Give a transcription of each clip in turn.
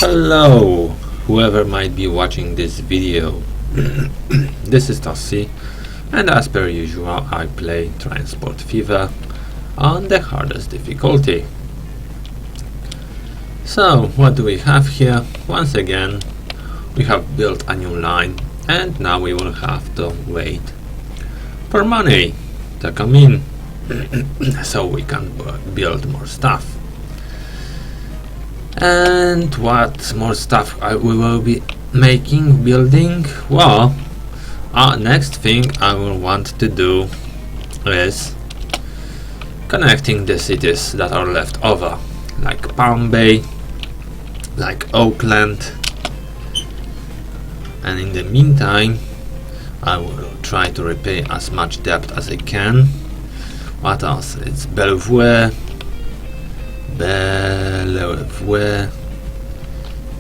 Hello, whoever might be watching this video. This is Tossi, and as per usual I play Transport Fever on the hardest difficulty. So what do we have here? Once again we have built a new line, and now we will have to wait for money to come in so we can build more stuff. And what more stuff we will be building? Well, next thing I will want to do is connecting the cities that are left over, like Palm Bay, like Oakland, and in the meantime I will try to repay as much debt as I can. What else? It's Bellevue,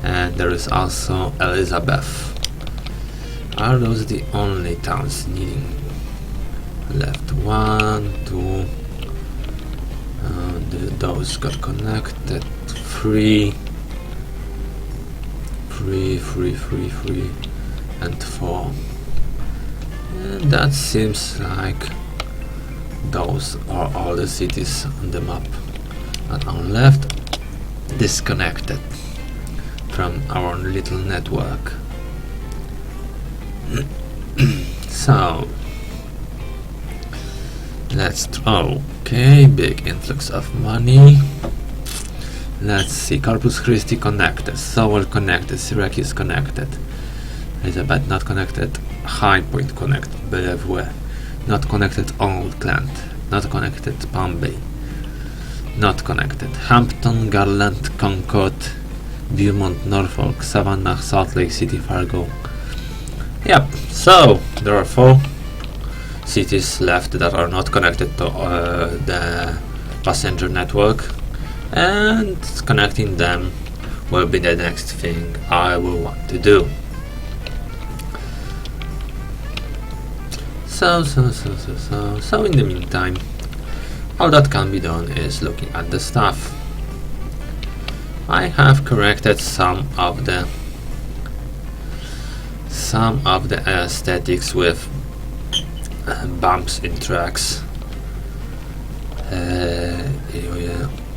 and there is also Elizabeth. Are those the only towns needing left? 1, 2, those got connected. 3, and 4, and that seems like those are all the cities on the map that are left disconnected from our little network. So let's okay, big influx of money. Let's see, Corpus Christi connected, Sowell connected, Syracuse connected, Elizabeth not connected, High Point connected, Bellevue not connected, Oakland not connected, Palm Bay not connected, Hampton, Garland, Concord, Beaumont, Norfolk, Savannah, Salt Lake City, Fargo. Yep, so there are 4 cities left that are not connected to the passenger network, and connecting them will be the next thing I will want to do. So in the meantime, all that can be done is looking at the stuff. I have corrected some of the aesthetics with bumps in tracks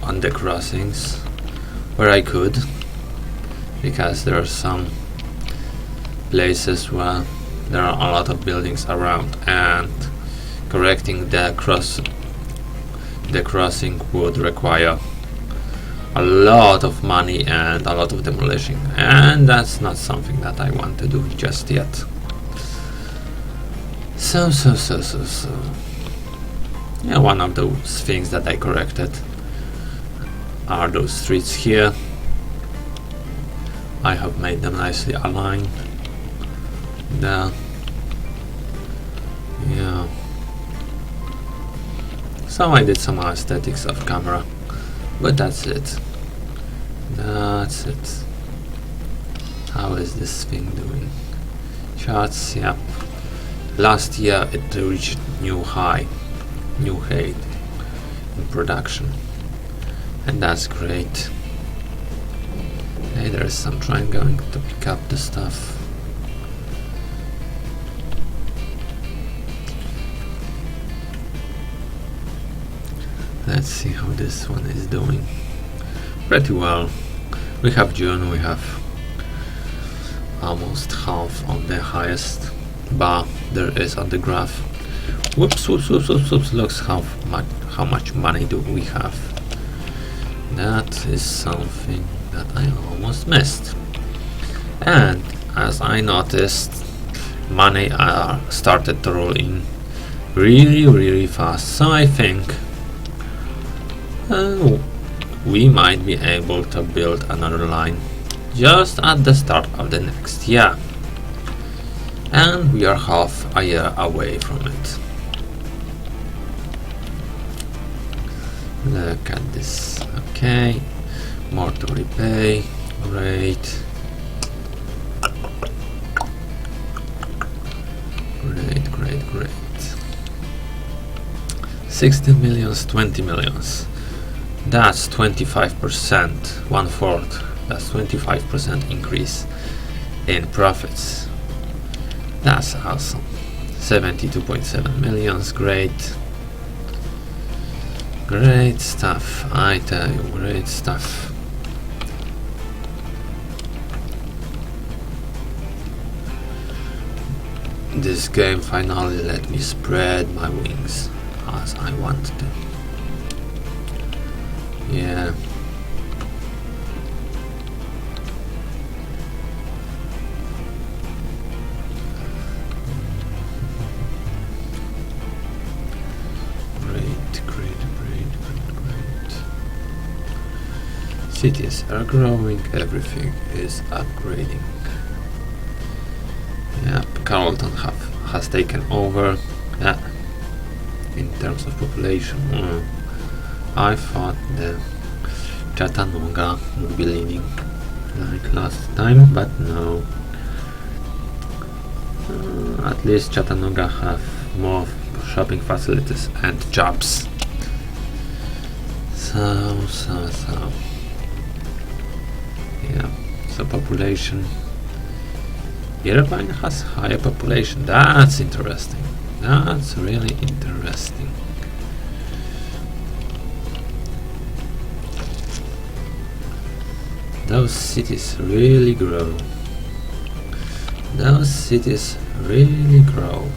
on the crossings where I could, because there are some places where there are a lot of buildings around, and correcting the crossing would require a lot of money and a lot of demolition, and that's not something that I want to do just yet. So yeah, one of those things that I corrected are those streets here. I have made them nicely aligned there. Yeah, so I did some aesthetics of camera, but that's it. How is this thing doing? Charts, yeah. Last year it reached new height in production, and that's great. Okay, there is some train going to pick up the stuff. Let's see how this one is doing. Pretty well. We have June, we have almost half of the highest bar there is on the graph. Whoops, looks how much money do we have. That is something that I almost missed. And as I noticed, money started to roll in really fast, so I think we might be able to build another line just at the start of the next year, and we are half a year away from it. Look at this. Okay, more to repay. Great. 16 millions, 20 millions. That's 25%, 1/4 That's 25% increase in profits. That's awesome. 72.7 millions, great. Great stuff, I tell you, great stuff. This game finally let me spread my wings as I want to. Yeah. Cities are growing, everything is upgrading. Yep, Carlton has taken over. Yeah. In terms of population, I thought the Chattanooga would be leading like last time, but no. At least Chattanooga have more shopping facilities and jobs. So. Yeah, so population. Irvine has higher population. That's interesting. That's really interesting. Those cities really grow. Those cities really grow.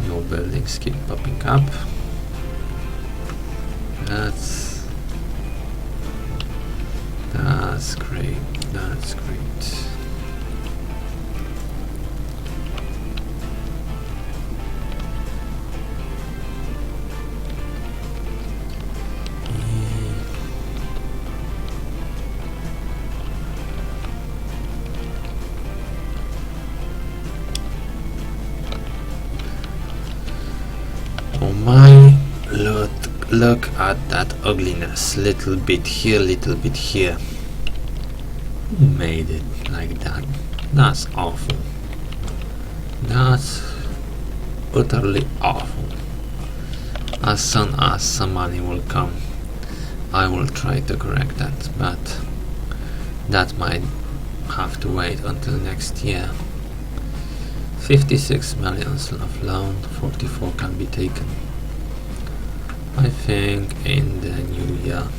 New buildings keep popping up. That's great. That's great. Oh my, look at that ugliness. Little bit here, little bit here. Who made it like that? That's awful. That's utterly awful. As soon as some money will come, I will try to correct that, but that might have to wait until next year. 56 millions of loan, 44 can be taken, I think, in the new year.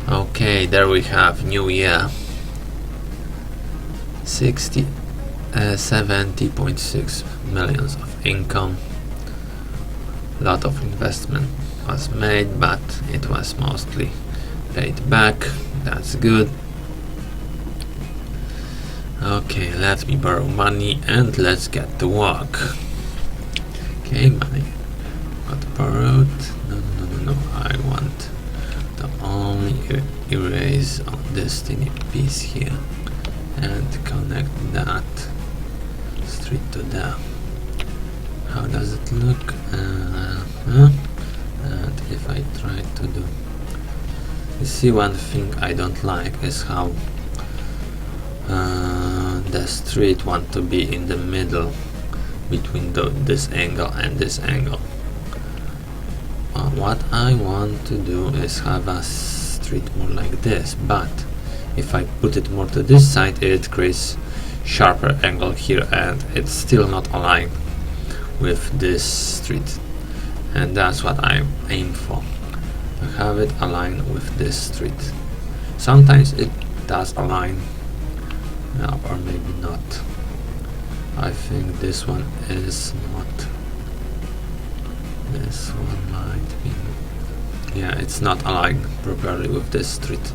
Okay, there we have new year. 70.6 millions of income. Lot of investment was made, but it was mostly paid back. That's good. Okay, let me borrow money and let's get to work. Okay, money got borrowed. No, I want to only erase on this tiny piece here and connect that straight to there. How does it look? And if I try to do, you see, one thing I don't like is how the street want to be in the middle between this angle and this angle. What I want to do is have a street more like this, but if I put it more to this side, it creates sharper angle here and it's still not aligned with this street, and that's what I aim for, to have it aligned with this street. Sometimes it does align, or maybe not. I think this one is not. This one might be. Yeah, it's not aligned properly with this street.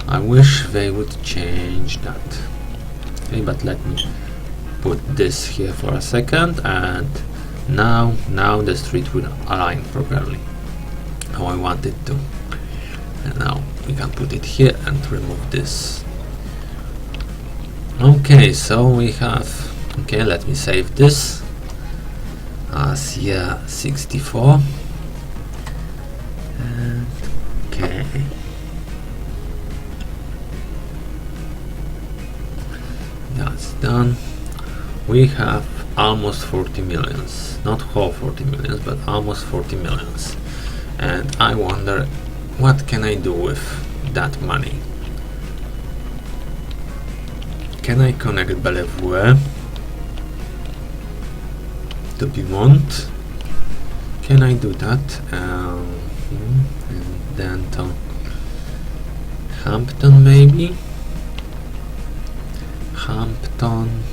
I wish they would change that. Okay, but let me put this here for a second, and now the street will align properly how I want it to. And now we can put it here and remove this. Okay, so we have, okay, let me save this as year 64. And okay, that's done. We have almost 40 millions, not whole 40 millions, but almost 40 millions. And I wonder, what can I do with that money? Can I connect Bellevue to Beaumont? Can I do that? And then to Hampton, maybe? Hampton,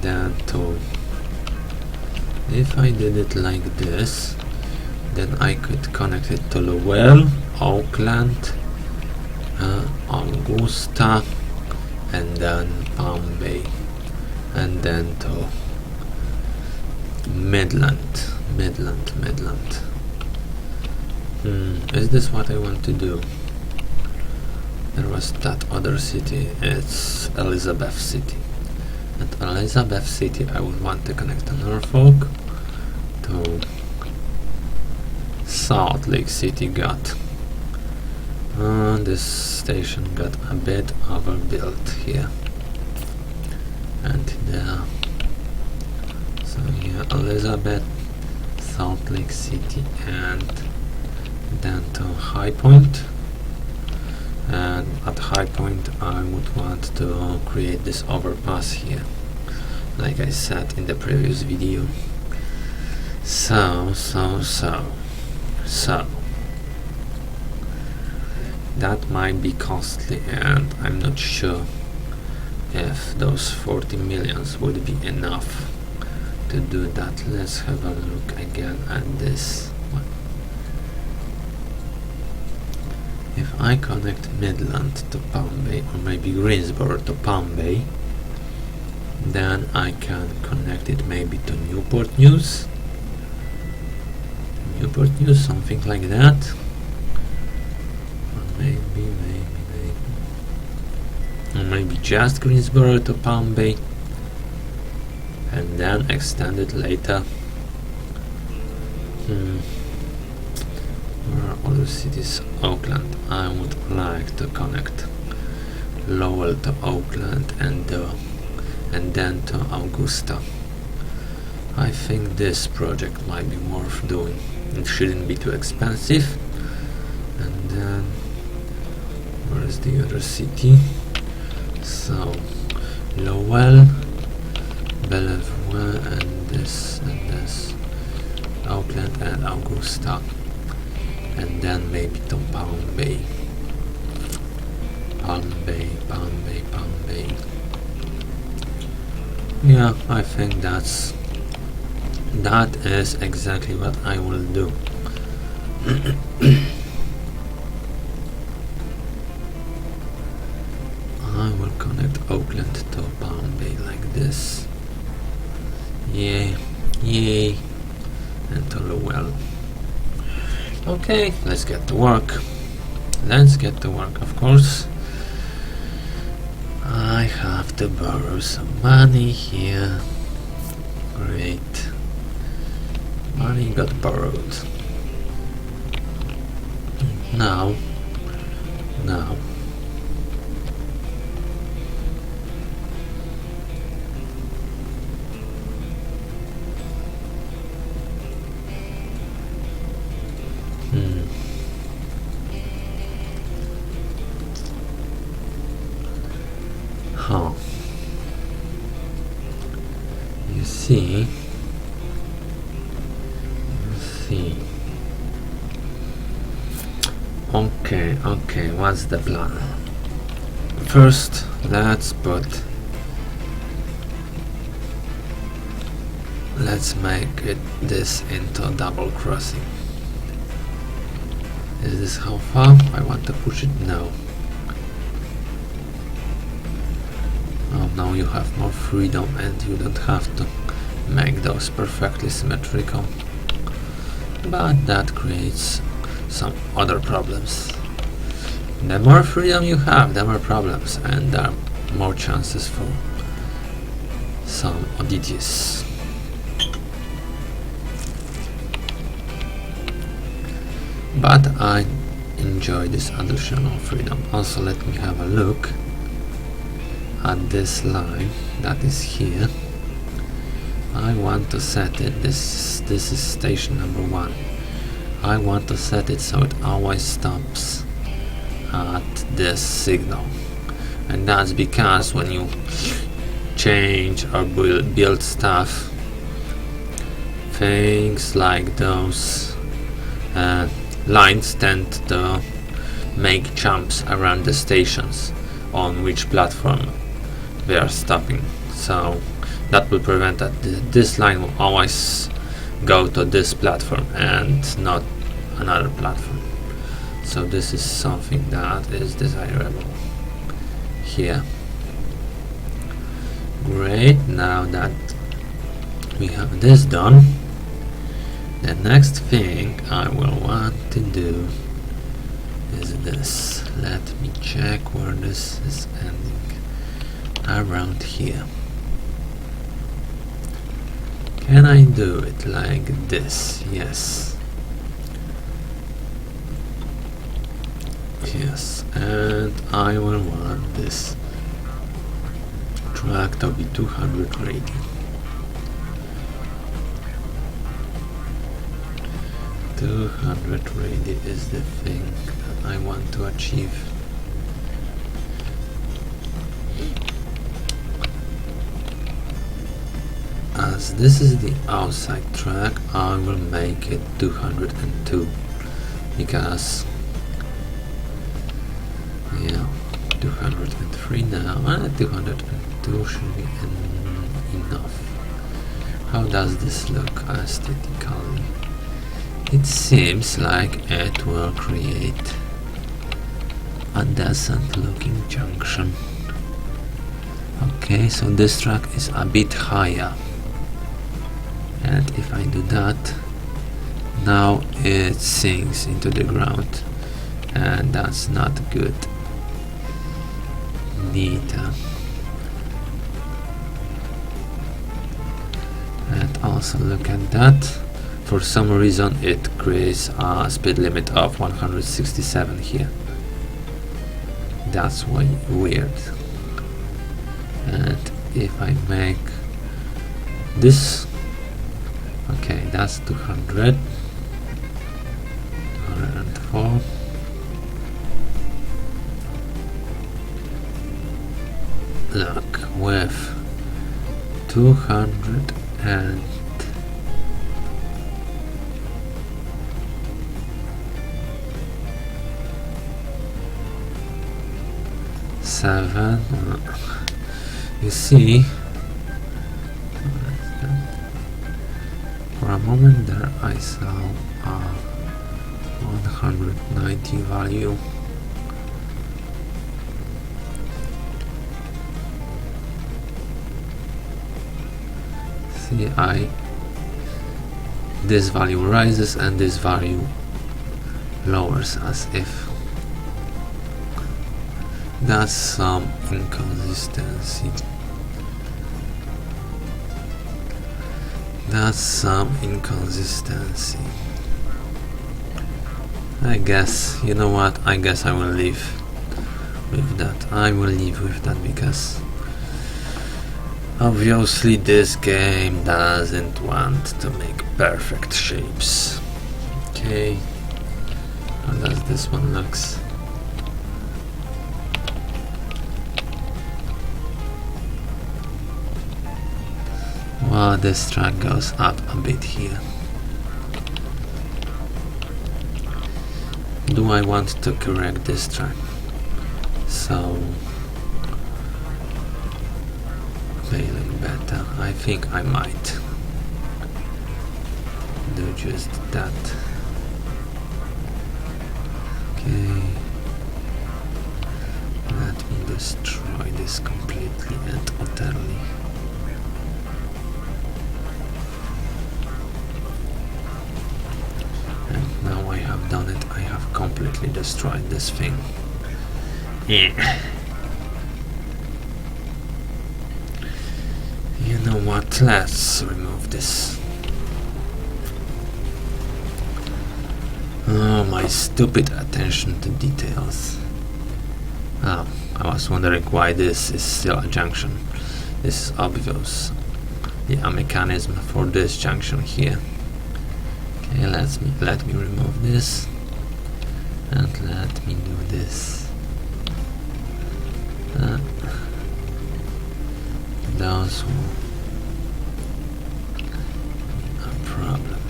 then to... If I did it like this, then I could connect it to Lowell, Auckland, Augusta, and then Palm Bay, and then to Midland. Is this what I want to do? There was that other city, it's Elizabeth City. At Elizabeth City I would want to connect to Norfolk, to Salt Lake City got this station got a bit overbuilt here, and so yeah, Elizabeth, Salt Lake City, and then to High Point. And at High Point I would want to create this overpass here, like I said in the previous video. So that might be costly, and I'm not sure if those 40 millions would be enough to do that. Let's have a look again at this one. If I connect Midland to Palm Bay, or maybe Greensboro to Palm Bay, then I can connect it maybe to Newport News, something like that. Or maybe just Greensboro to Palm Bay, and then extend it later. Where are other cities? Oakland. I would like to connect Lowell to Oakland, and then to Augusta. I think this project might be worth doing. It shouldn't be too expensive. And then where is the other city? So Lowell, Bellevue, and this, Auckland and Augusta, and then maybe to Palm Bay. Yeah, I think that is exactly what I will do. I will connect Oakland to Palm Bay like this. Yay, and to Lowell. Okay, let's get to work. Of course. I have to borrow some money here. Great. Money got borrowed. Now. You see. Okay, what's the plan? First, let's make this into a double crossing. Is this how far I want to push it? No. Oh, now you have more freedom and you don't have to make those perfectly symmetrical. But that creates some other problems. The more freedom you have, the more problems, and there are more chances for some oddities. But I enjoy this additional freedom. Also, let me have a look at this line that is here. I want to set it, this is station number 1. I want to set it so it always stops at this signal, and that's because when you change or build stuff, things like those lines tend to make jumps around the stations on which platform they are stopping, so that will prevent that this line will always go to this platform and not another platform. So this is something that is desirable here. Great, now that we have this done, the next thing I will want to do is this. Let me check where this is ending. Around here. Can I do it like this? Yes. Yes, and I will want this track to be 200 radii. 200 radii is the thing that I want to achieve. As this is the outside track, I will make it 202 because 203 now, and 202 should be enough. How does this look aesthetically? It seems like it will create a decent looking junction. Okay, so this track is a bit higher, and if I do that, now it sinks into the ground, and that's not good. And also look at that, for some reason it creates a speed limit of 167 here. That's weird. And if I make this, okay, that's 200, 204. Look, with 200 and 7, you see, for a moment there I saw a 190 value. See, this value rises and this value lowers, as if that's some inconsistency. That's some inconsistency. I guess, you know what, I guess I will leave with that. I will leave with that because obviously this game doesn't want to make perfect shapes. Okay, how does this one looks? Well, this track goes up a bit here. Do I want to correct this track? So, failing better. I think I might do just that. Okay. Let me destroy this completely and utterly. And now I have done it, I have completely destroyed this thing. Yeah. You know what, let's remove this. Oh, my stupid attention to details. Oh, I was wondering why this is still a junction. This is obvious. a mechanism for this junction here. Okay, let me remove this and let me do this. Those will be a problem.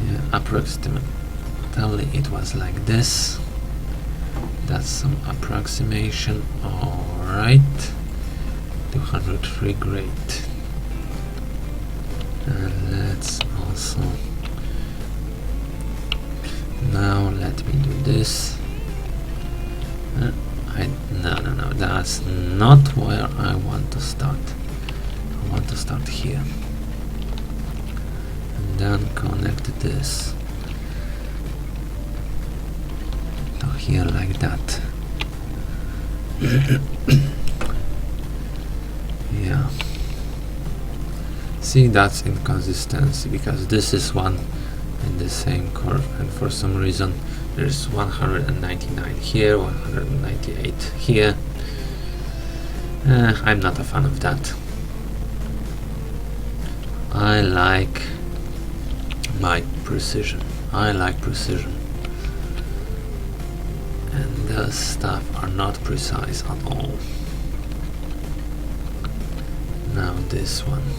Yeah, approximately it was like this. That's some approximation. Alright, 203, great. And let's also, now let me do this. No, that's not where I want to start. I want to start here and then connect this to here like that. Yeah, see, that's inconsistency, because this is one in the same curve, and for some reason there's 199 here, 198 here. I'm not a fan of that. I like my precision. I like precision. And those stuff are not precise at all. Now this one,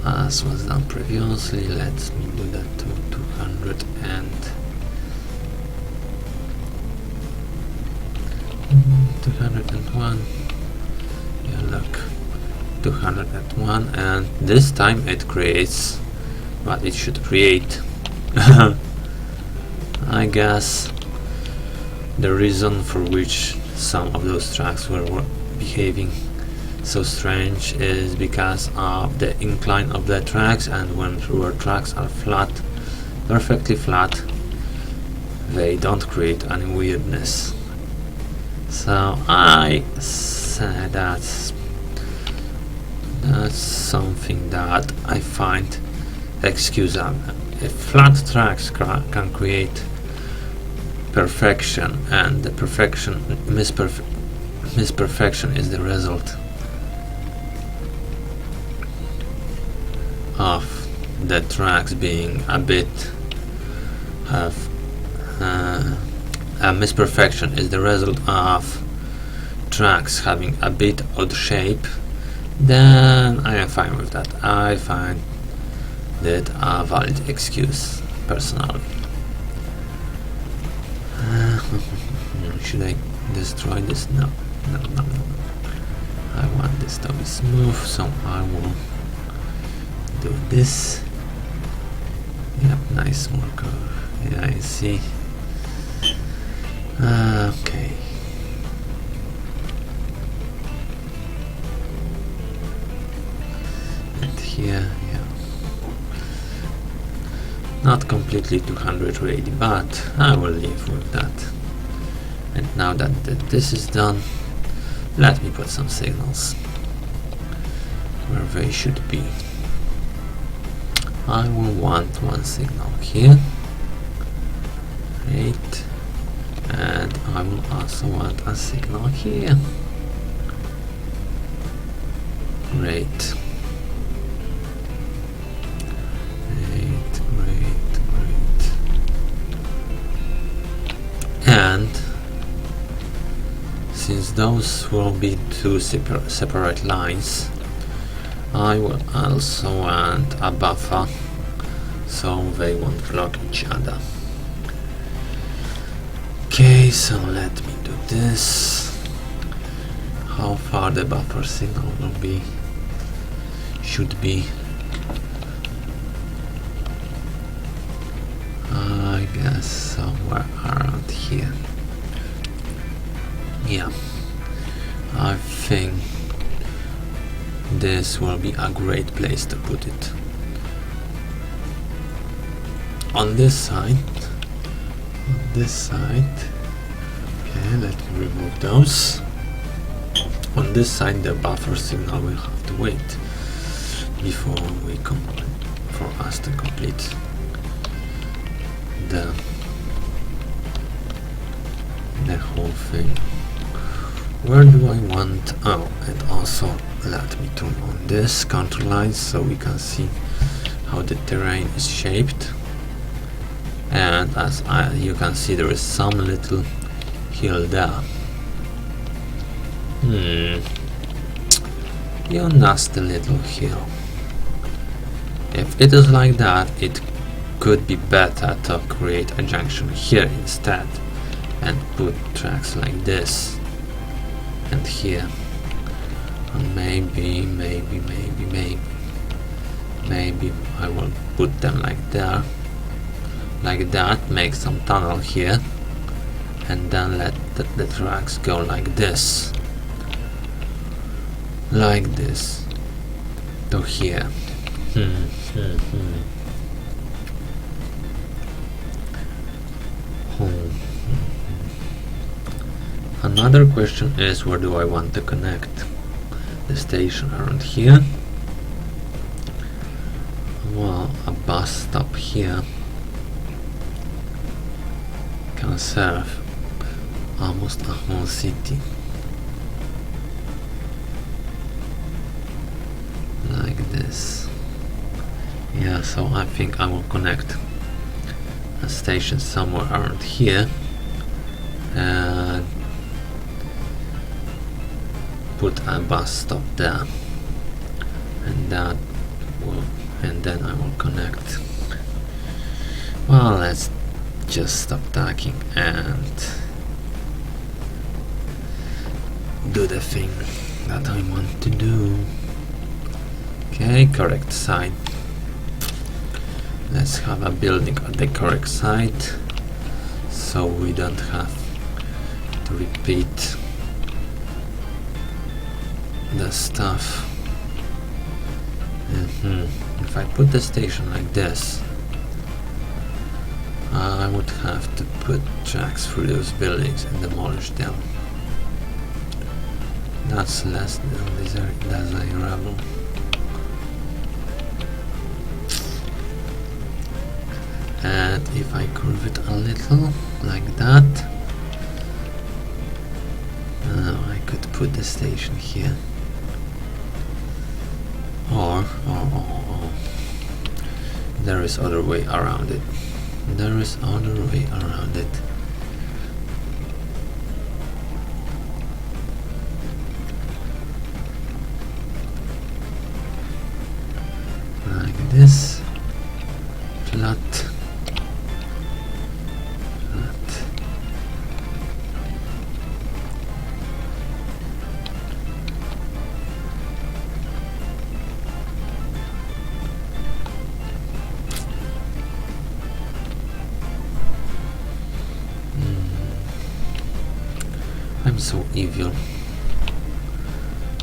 as was done previously, let me do that to 200 and 201. Yeah, look, 201, and this time it creates what it should create. I guess the reason for which some of those tracks were behaving so strange is because of the incline of the tracks, and when your tracks are flat, perfectly flat, they don't create any weirdness. So I said that's something that I find excusable. If flat tracks can create perfection, and the misperfection is the result of the tracks being a bit of a misperfection is the result of tracks having a bit odd shape, then I am fine with that. I find that a valid excuse, personally. Should I destroy this? No. I want this to be smooth, so I will do this. Yep, nice, more curve. Yeah, I see. Okay. And here, yeah. Not completely 200 ready, but I will live with that. And now that this is done, let me put some signals where they should be. I will want one signal here. Great. And I will also want a signal here. Great. Great. And since those will be two separate lines, I will also want a buffer so they won't block each other. Okay, so let me do this. How far the buffer signal will be? Should be, I guess, somewhere around here. Yeah, I think this will be a great place to put it. On this side, okay, let me remove those. On this side, the buffer signal will have to wait for us to complete the whole thing. Where do I want? Oh, and also let me turn on this control lines so we can see how the terrain is shaped. And as you can see, there is some little hill there. You nasty little hill. If it is like that, it could be better to create a junction here instead and put tracks like this and here, and maybe I will put them like there, like that, make some tunnel here, and then let the tracks go like this to here. Another question is, where do I want to connect the station? Around here? Well, a bus stop here can serve almost a whole city. Like this. Yeah, so I think I will connect a station somewhere around here and put a bus stop there, and then I will connect. Well, let's just stop talking and do the thing that I want to do. Okay, correct side. Let's have a building at the correct side so we don't have to repeat the stuff. If I put the station like this, I would have to put tracks through those buildings and demolish them. That's less than desirable. And if I curve it a little like that, I could put the station here. Or there is other way around it. There is other way around it. Like this. Flat. I'm so evil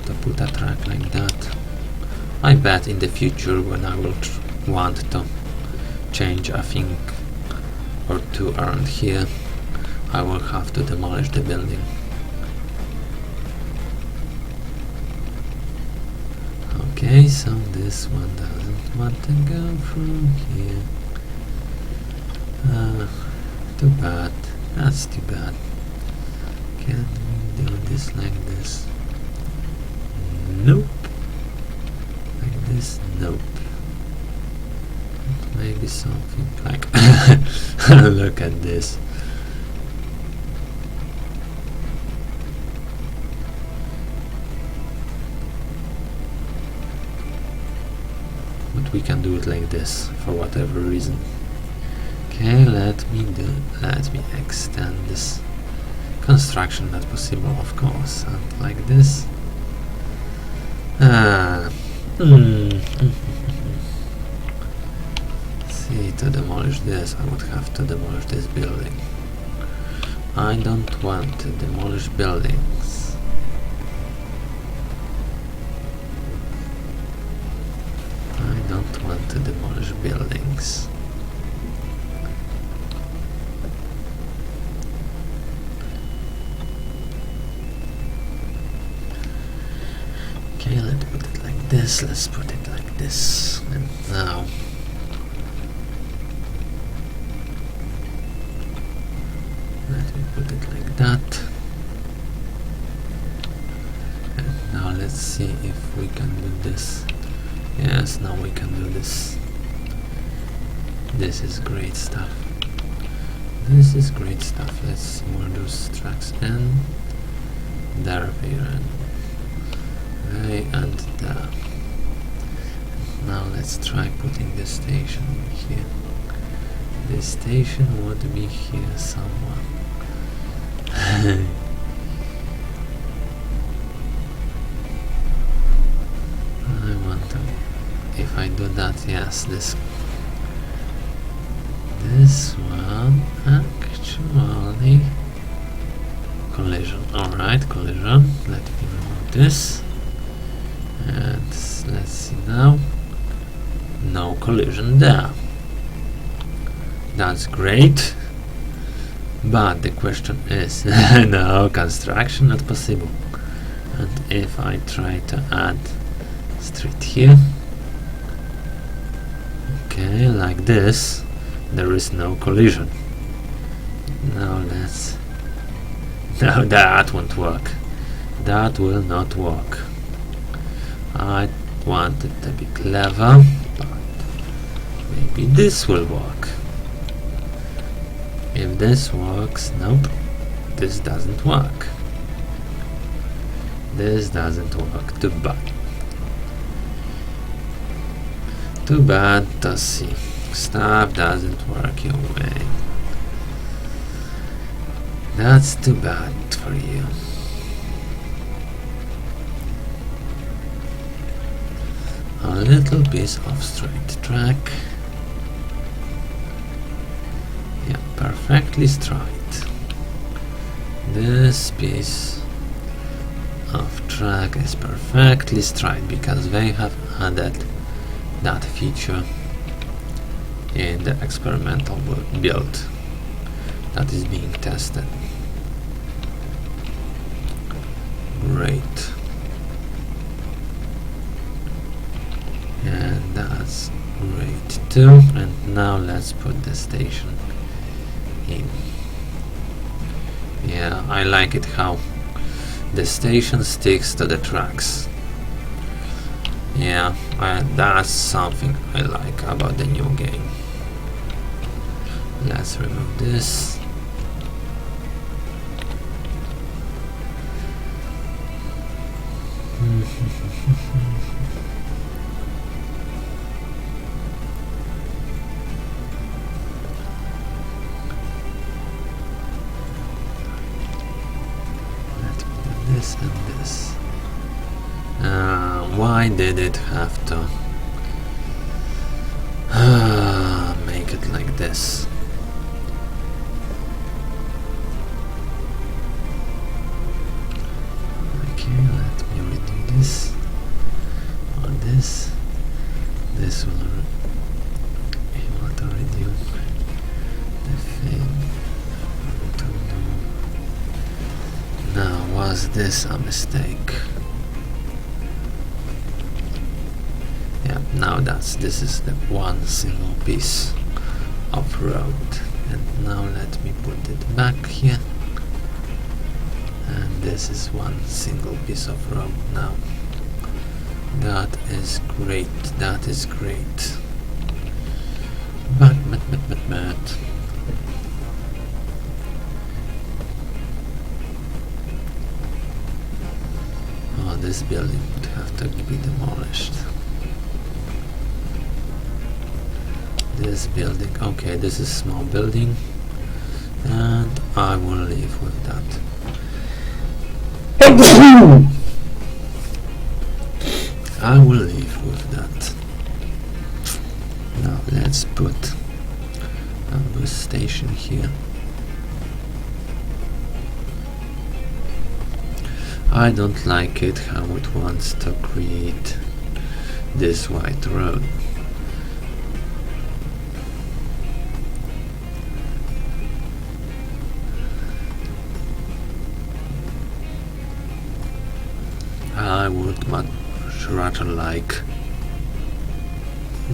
to put a track like that. I bet in the future, when I will want to change a thing or two around here, I will have to demolish the building. Okay, so this one doesn't want to go through here. Too bad. That's too bad. Can we do this like this? Nope. Like this? Nope. Maybe something like look at this. But we can do it like this for whatever reason. Okay, let me extend this construction that's possible, of course, and like this. See, to demolish this, I would have to demolish this building. I don't want to demolish buildings. I don't want to demolish buildings. Okay, let's put it like this, let's put it like this, and now let me put it like that. let's see if we can do this. Yes, now we can do this. This is great stuff. This is great stuff. Let's see where those tracks end. There, here, and there. Now let's try putting this station here. This station would be here somewhere. I want to, if I do that, yes, this one actually collision. Alright, collision. Let me remove this, and let's see now. No collision there. That's great, but the question is no construction not possible. And if I try to add street here, okay, like this, there is no collision. Now let's, no, that won't work. That will not work. I wanted to be clever, but maybe this will work. If this works, nope, this doesn't work. This doesn't work, too bad. Too bad, Tossi. Stuff doesn't work your way. That's too bad for you. A little piece of straight track. Yeah, perfectly straight. This piece of track is perfectly straight because they have added that feature in the experimental build that is being tested. Great. And that's great too. And now let's put the station in. Yeah, I like it how the station sticks to the tracks. Yeah, that's something I like about the new game. Let's remove this. Let me do this and this. Why did it have to make it like this? Okay, let me redo this or this. This will redo the thing. Now, was this a mistake? Yeah, now this is the one single piece of road. And now let me put it back here. And this is one single piece of road now. That is great, that is great. But. Oh, this building would have to be demolished. This building, okay, this is small building, and I will leave with that. I will leave with that. Now let's put a bus station here. I don't like it how it wants to create this white road. I would much rather like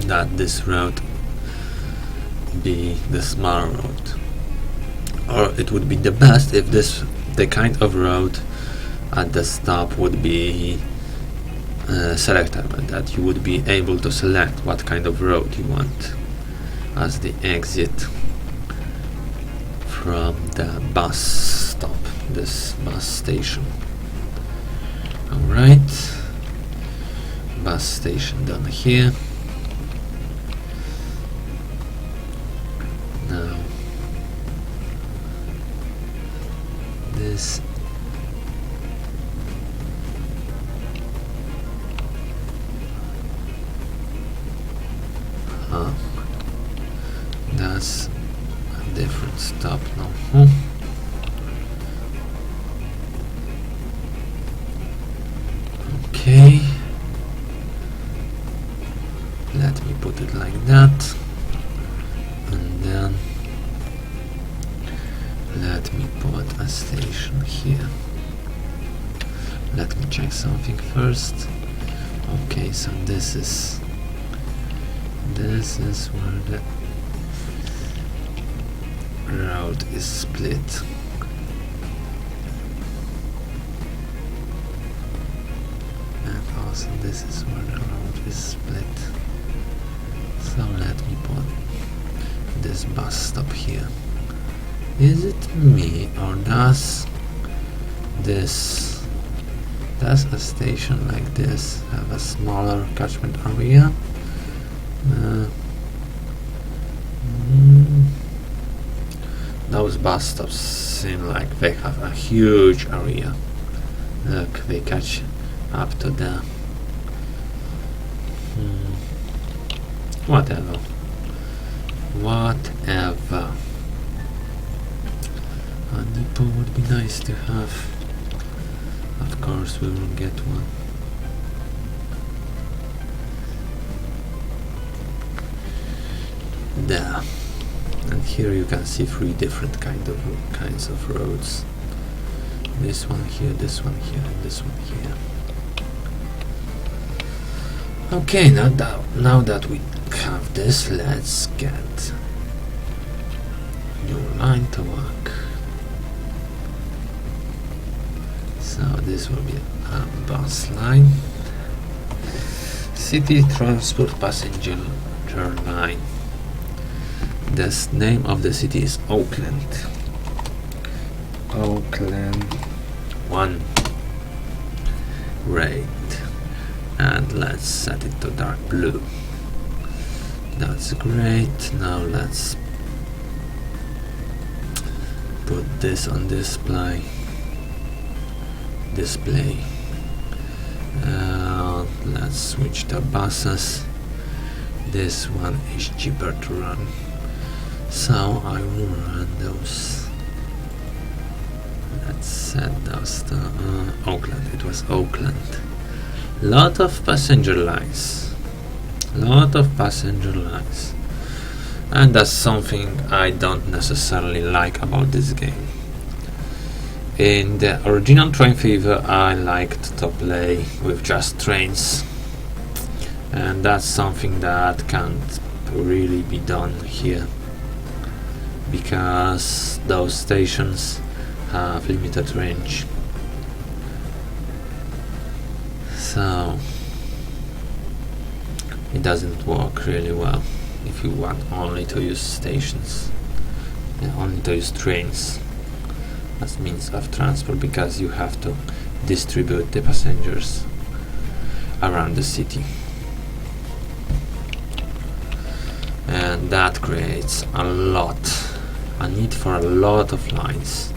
that this road be the small road, or it would be the best if the kind of road at the stop would be selectable, that you would be able to select what kind of road you want as the exit from the bus stop, this bus station. Alright, bus station down here. Now this that's a different stop now. Okay, let me put it like that, and then let me put a station here. Let me check something first. Okay, so this is where the road is split. And also this is where the road is split. So let me put this bus stop here. Is it me, or does a station like this have a smaller catchment area? Those bus stops seem like they have a huge area. Look, they catch up to the whatever. A depot would be nice to have. Of course we will get one. There. And here you can see three different kinds of roads. This one here, this one here, and this one here. Okay, now that we have this, let's get new line to work. So this will be a bus line. City Transport Passenger Line. The name of the city is Oakland. Oakland 1. Great. And let's set it to dark blue. That's great. Now let's put this on display. Let's switch to buses. This one is cheaper to run, so I will run those. Let's set those to Oakland. It was Oakland. Lot of passenger lines. And that's something I don't necessarily like about this game. In the original Train Fever I liked to play with just trains, and that's something that can't really be done here, because those stations have limited range. So it doesn't work really well if you want only to use stations, only to use trains as means of transport, because you have to distribute the passengers around the city, and that creates a need for a lot of lines,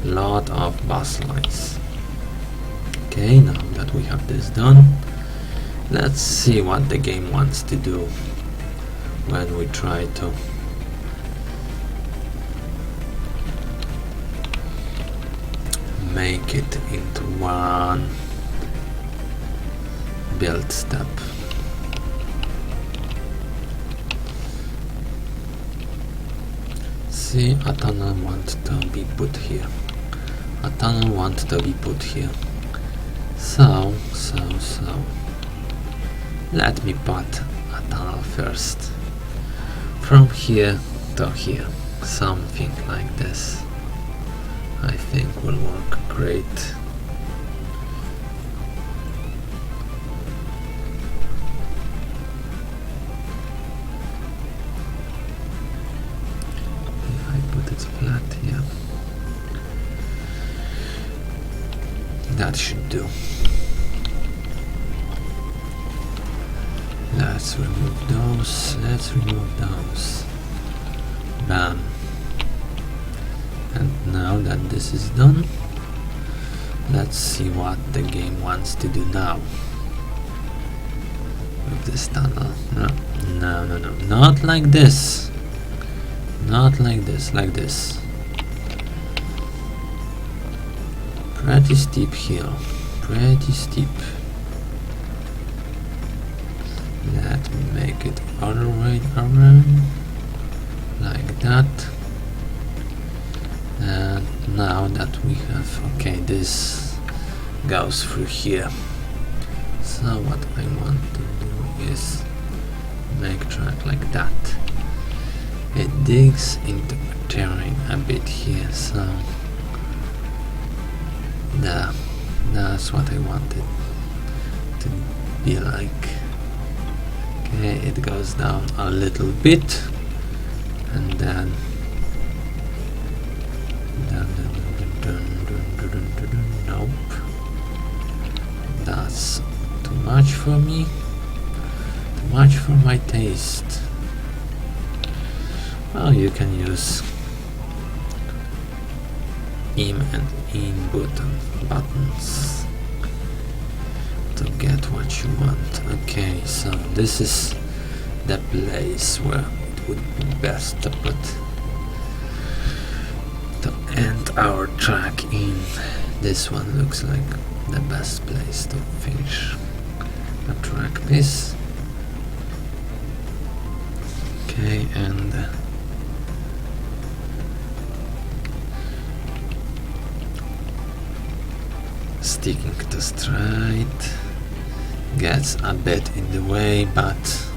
lot of bus lines. Okay, now that we have this done, let's see what the game wants to do when we try to make it into one build step. See, a tunnel wants to be put here. So let me put a tunnel first. From here to here. Something like this. I think will work great. yeah, that should do. Let's remove those. Bam. And now that this is done, let's see what the game wants to do now with this tunnel. No, not like this. Not like this, like this. Pretty steep hill, pretty steep. Let me make it other way around, like that. And now that we have, okay, this goes through here. So what I want to do is make track like that. It digs into terrain a bit here, so that's what I wanted to be like. Okay, it goes down a little bit, and then nope, that's too much for me, too much for my taste. Well, you can use IM and IN buttons to get what you want. Okay, so this is the place where it would be best to end our track in. This one looks like the best place to finish a track piece. Okay, and sticking to straight gets a bit in the way, but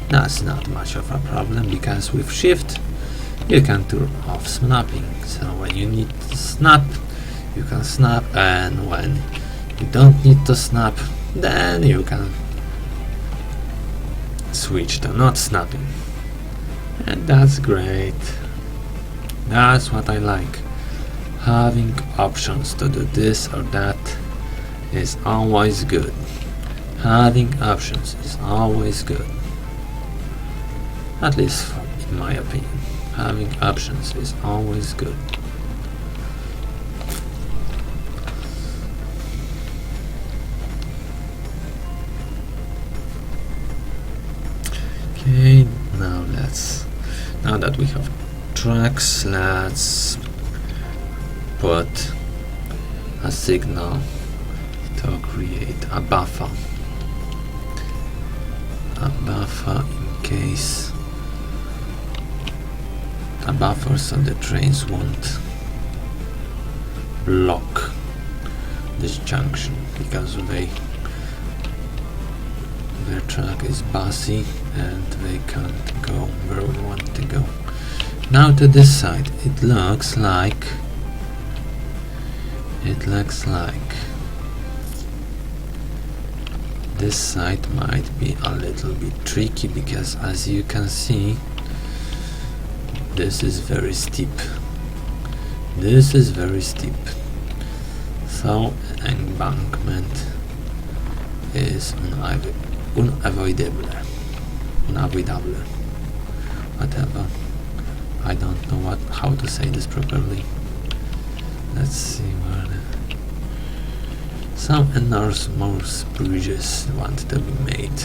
that's not much of a problem because with shift you can turn off snapping. So when you need to snap, you can snap, and when you don't need to snap, then you can switch to not snapping. And that's great. That's what I like. Having options to do this or that is always good. Having options is always good. At least in my opinion. Having options is always good. Okay, now that we have tracks, let's put a signal to create a buffer. A buffer in case. A buffer so the trains won't block this junction because their track is bossy and they can't go where we want to go. Now to this side, it looks like this side might be a little bit tricky because, as you can see, this is very steep. So embankment is unavoidable. Whatever. I don't know how to say this properly. Let's see where some enormous bridges want to be made.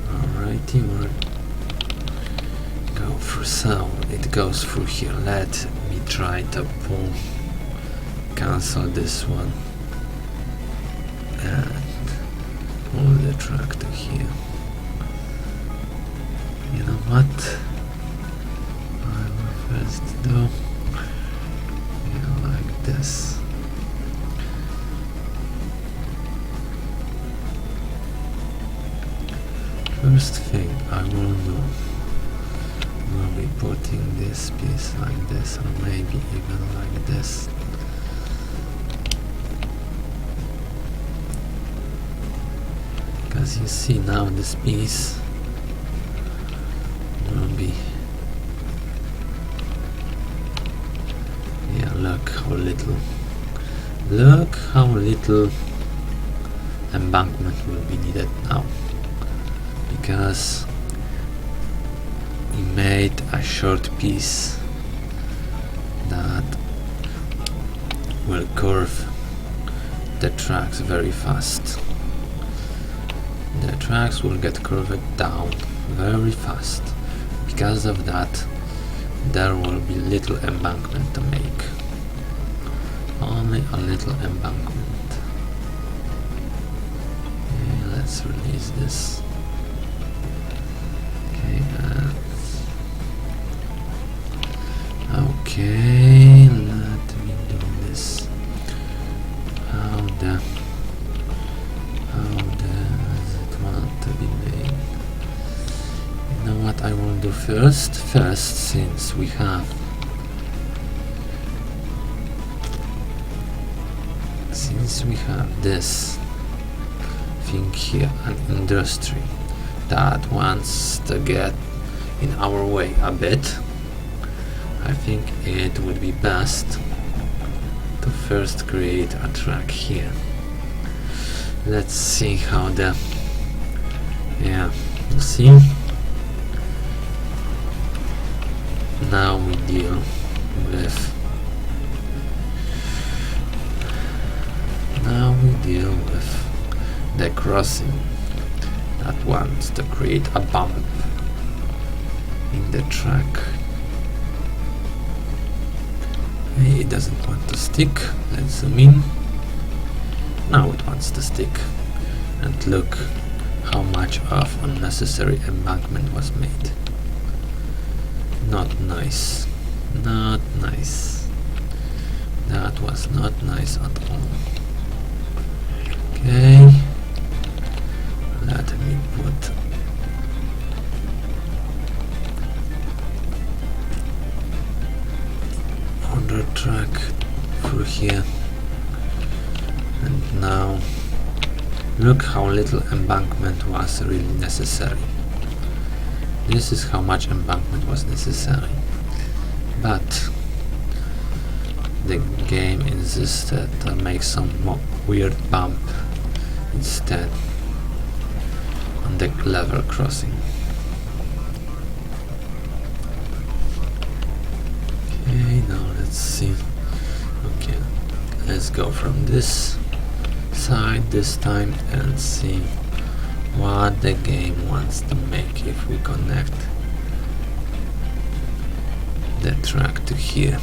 Alrighty, we'll go through. So it goes through here. Let me try to cancel this one and pull the track to here. You know what? I will first do like this. First thing I will do will be putting this piece like this, or maybe even like this. as you see now, this piece will be, yeah, look how little embankment will be needed now, because we made a short piece that will curve the tracks very fast. The tracks will get curved down very fast. Because of that, there will be little embankment to make. Only a little embankment. Okay, let's release this. Okay, okay, let me do this. How does it want to be made? You know what I will do first? Since we have this thing here, an industry that wants to get in our way a bit, I think it would be best to first create a track here. Let's see how the, yeah, you see, now we deal with the crossing that wants to create a bump in the track. It doesn't want to stick. Let's zoom in. Now it wants to stick. And look how much of unnecessary embankment was made. Not nice. Not nice. That was not nice at all. Okay. Let me put other track through here. And now look how little embankment was really necessary. This is how much embankment was necessary. But the game insisted to make some weird bump instead on the level crossing. Okay, now let's see. Okay, let's go from this side this time and see what the game wants to make if we connect the track to here.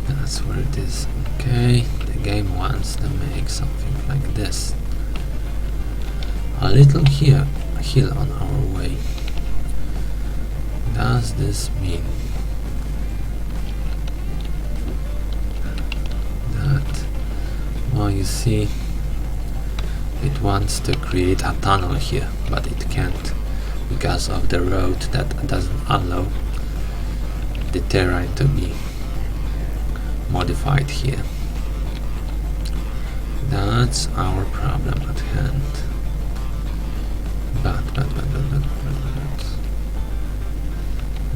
That's where it is. Okay, the game wants to make something like this. A little here, a hill on our way. Does this mean that, well, you see, it wants to create a tunnel here, but it can't because of the road that doesn't allow the terrain to be modified here. That's our problem at hand. But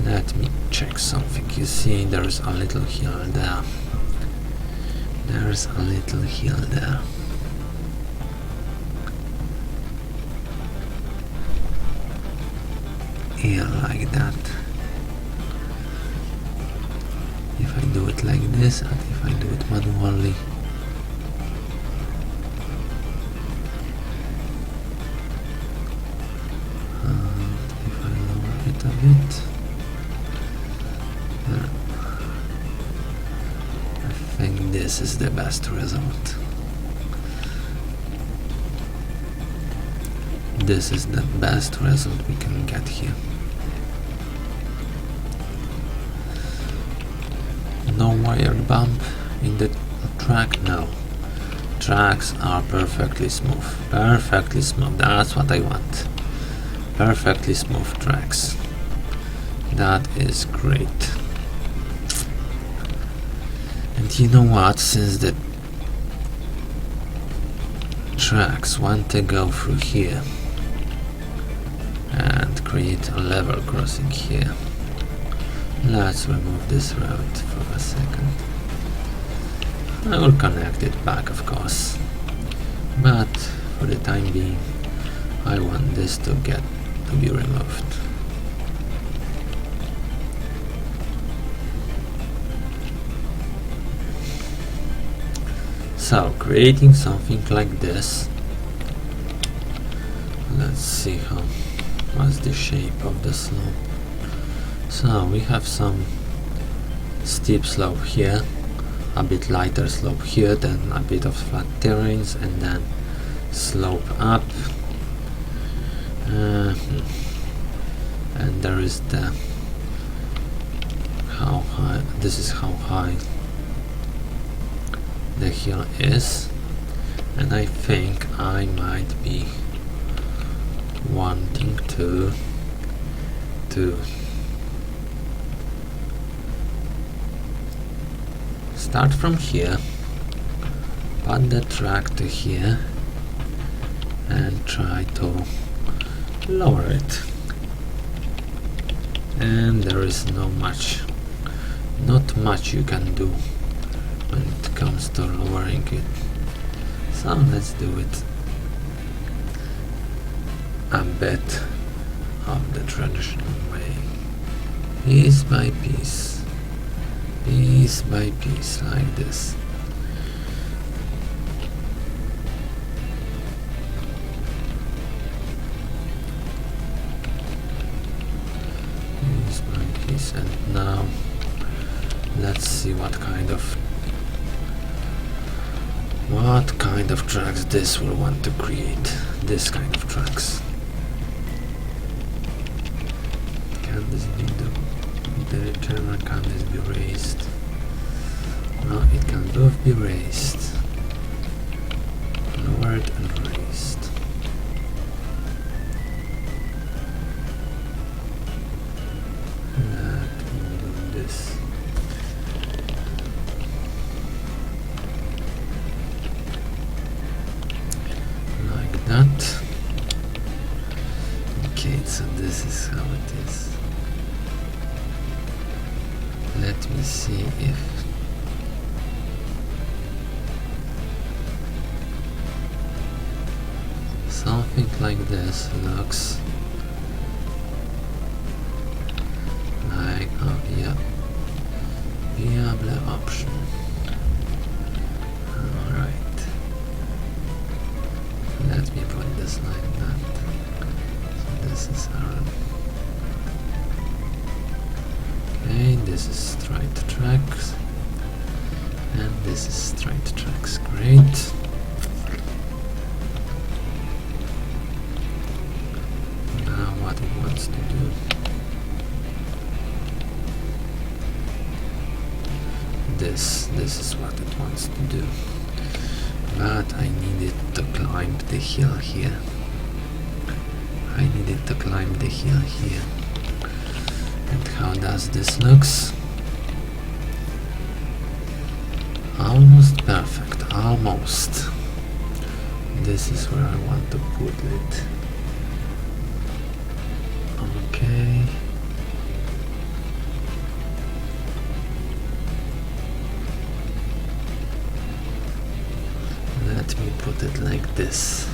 let me check something. You see, there's a little hill there. There's a little hill there. Yeah, like that. If I do it like this, and if I do it manually, and if I lower it a bit, I think this is the best result. This is the best result we can get here. No wired bump in the track now. Tracks are perfectly smooth. Perfectly smooth. That's what I want. Perfectly smooth tracks. That is great. And you know what? Since the tracks want to go through here and create a level crossing here. Let's remove this road for a second. I will connect it back, of course, but for the time being I want this to be removed. So, creating something like this. Let's see what's the shape of the slope. So, we have some steep slope here, a bit lighter slope here, then a bit of flat terrains, and then slope up. And there is the how high. This is how high the hill is, and I think I might be wanting to start from here, put the track to here, and try to lower it. And there is not much you can do when it comes to lowering it. So let's do it a bit of the traditional way, piece by piece, piece by piece, like this. Piece by piece. And now let's see what kind of tracks this will want to create. This kind of tracks. Can this be the return? Can this be raised? No, it can both be raised, lowered and raised. Let me do this. Like that. Okay, so this is how it is. Let me see if something like this looks like a viable option. Alright. Let me put this like that. So this is our... Okay, this is straight tracks, and this is straight tracks. Great. Now what it wants to do. This is what it wants to do. But I needed to climb the hill here. I needed to climb the hill here. And how does this looks? Almost perfect, almost. This is where I want to put it. Okay. Let me put it like this.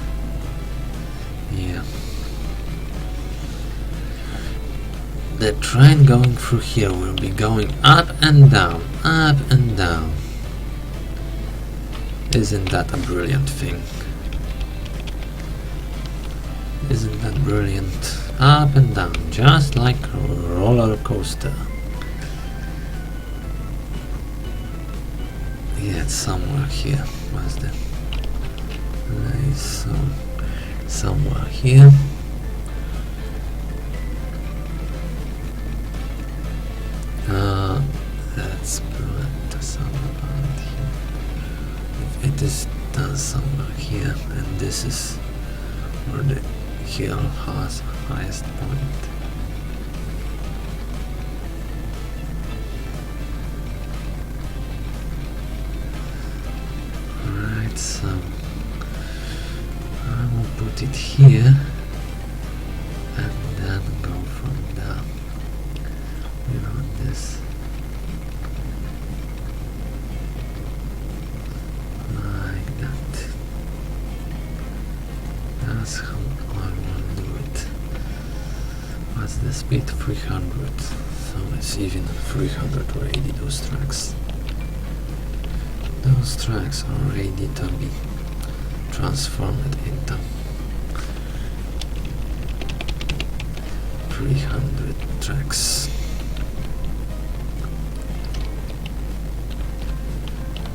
Yeah. The train going through here will be going up and down, up and down. Isn't that a brilliant thing? Isn't that brilliant? Up and down, just like a roller coaster. Yeah, it's somewhere here. Where's the place? So, somewhere here. Let's put somewhere here. If it is done somewhere here, and this is where the hill has highest point. Alright, so here and then go from there. We want this like that. That's how I will do it. What's the speed? 300. So it's even 300 already, those tracks. Those tracks are ready to be transformed into 300 tracks.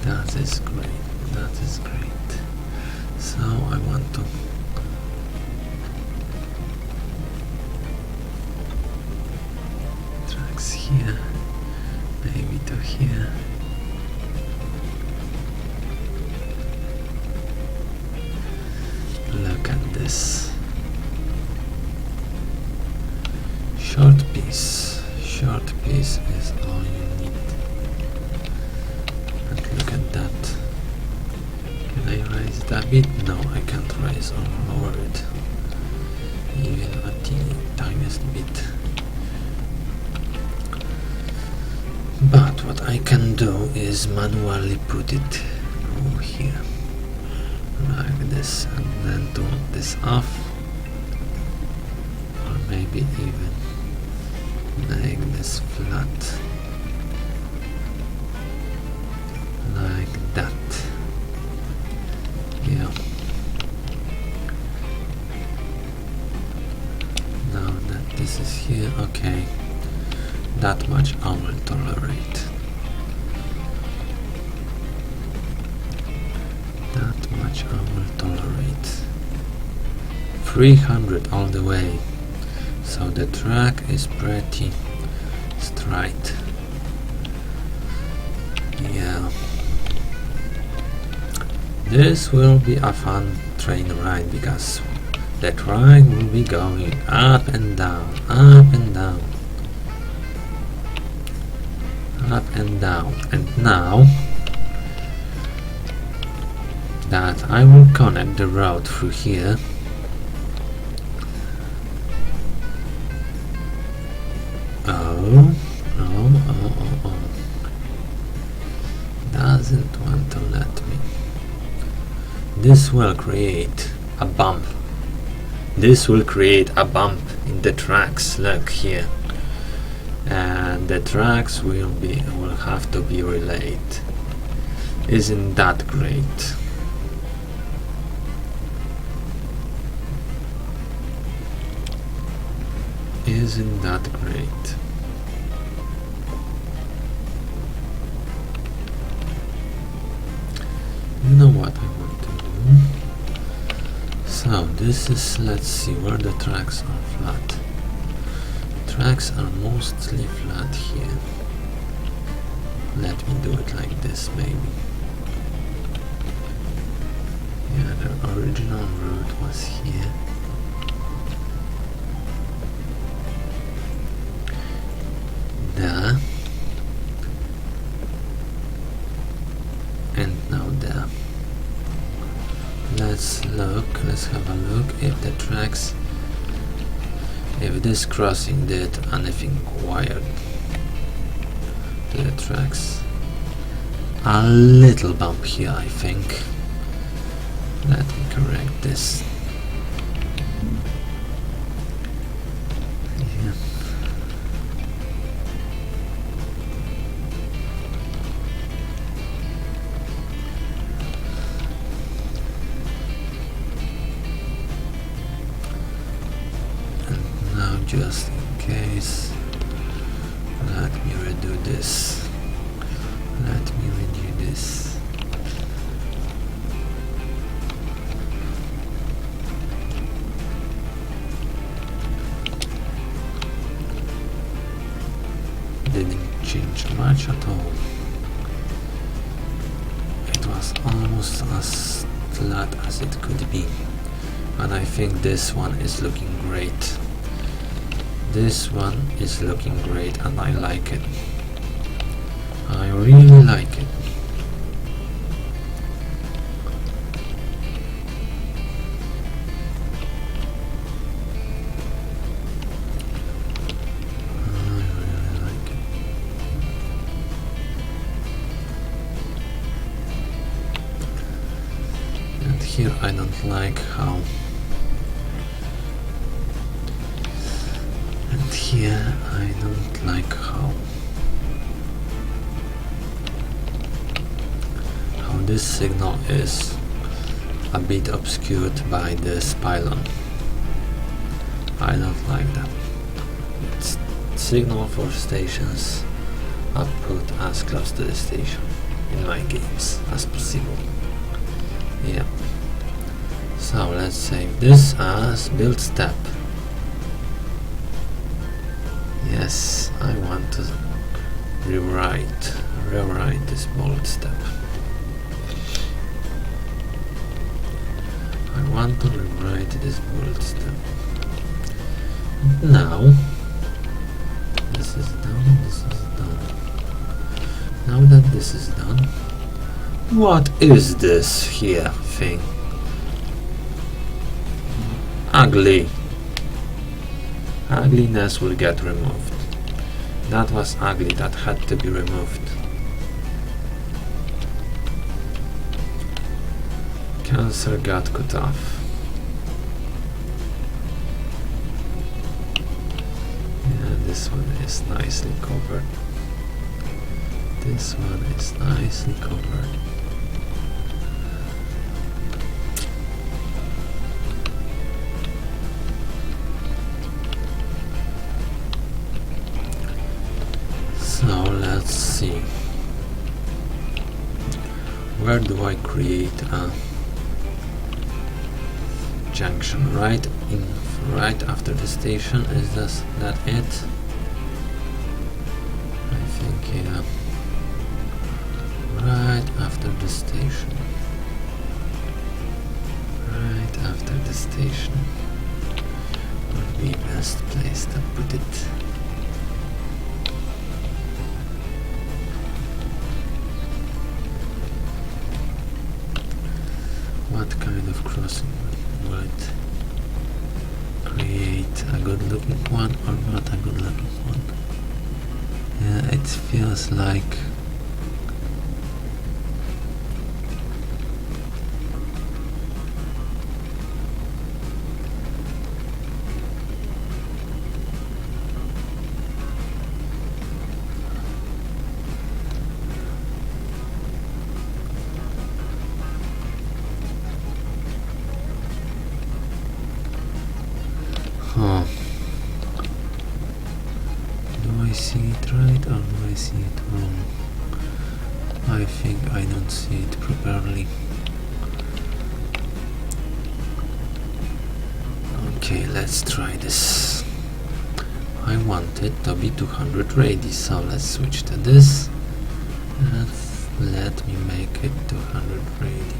That is great, that is great. So I want to tracks here, maybe to here. Look at this. Short piece is all you need. And look at that. Can I raise it a bit? No, I can't raise or lower it. Even a tiniest bit. But what I can do is manually put it over here. Like this, and then turn this off. Or maybe even make this flat like that. Yeah. Now that this is here, okay, that much I will tolerate. That much I will tolerate. 300 all the way. So the track is pretty straight. Yeah. This will be a fun train ride because the train will be going up and down, up and down, up and down. And now that I will connect the road through here, doesn't want to let me. This will create a bump. This will create a bump in the tracks. Look here, and the tracks will have to be relayed. Isn't that great? Isn't that great? You know what I want to do? So this is, let's see where the tracks are flat. Tracks are mostly flat here. Let me do it like this maybe. Yeah, the original route was here. There. And now there. Let's have a look if the tracks, if this crossing did anything wired to the tracks. A little bump here, I think. Let me correct this. Yeah. And now, just in case, let me redo this. Let me redo this. Didn't change much at all. It was almost as flat as it could be. And I think this one is looking great. This one is looking great and I like it. I really like it. here I don't like how, and here I don't like how this signal is a bit obscured by this pylon. I don't like that. It's signal for stations are put as close to the station in my games as possible. Yeah. So let's save this as build step. Yes, I want to rewrite this build step. I want to rewrite this build step. Now this is done, this is done. Now that this is done, what is this here thing? Ugly. Ugliness will get removed. That was ugly, that had to be removed. Cancer got cut off. Yeah, this one is nicely covered. This one is nicely covered. So let's see. Where do I create a junction? Right after the station? Is that it? I think, yeah. Right after the station. Right after the station would be best place to put it. What kind of crossing would create a good looking one or not a good looking one? Yeah, it feels like do I see it right or do I see it wrong? I think I don't see it properly. Okay, let's try this. I want it to be 200 radius, so let's switch to this and let me make it 200 radius.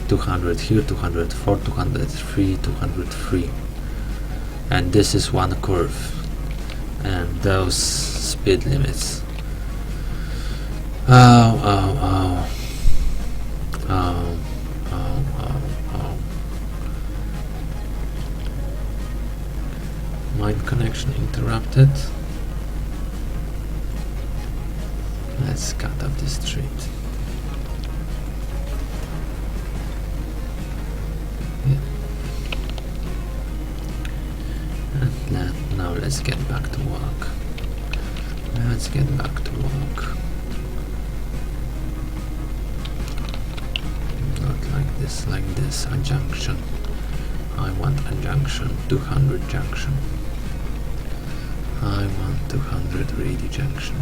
200 here, 204, 203, 203, and this is one curve, and those speed limits. Oh. Mine connection interrupted. Let's cut off the street. Now let's get back to work. Let's get back to work. Not like this, a junction. I want a junction, 200 junction. I want 200 radi junction.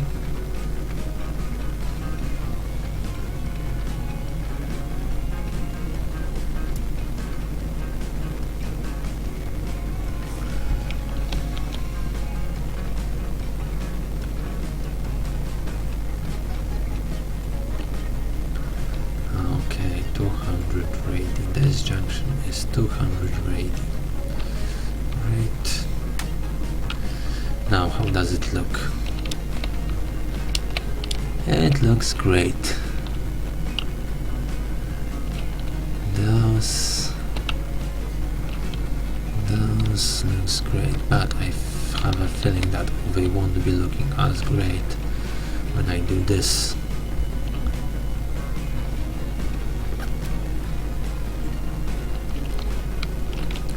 Okay, 200 radi. This junction is 200 radi. Right. Now, how does it look? It looks great. Those looks great, but I have a feeling that they won't be looking as great when I do this.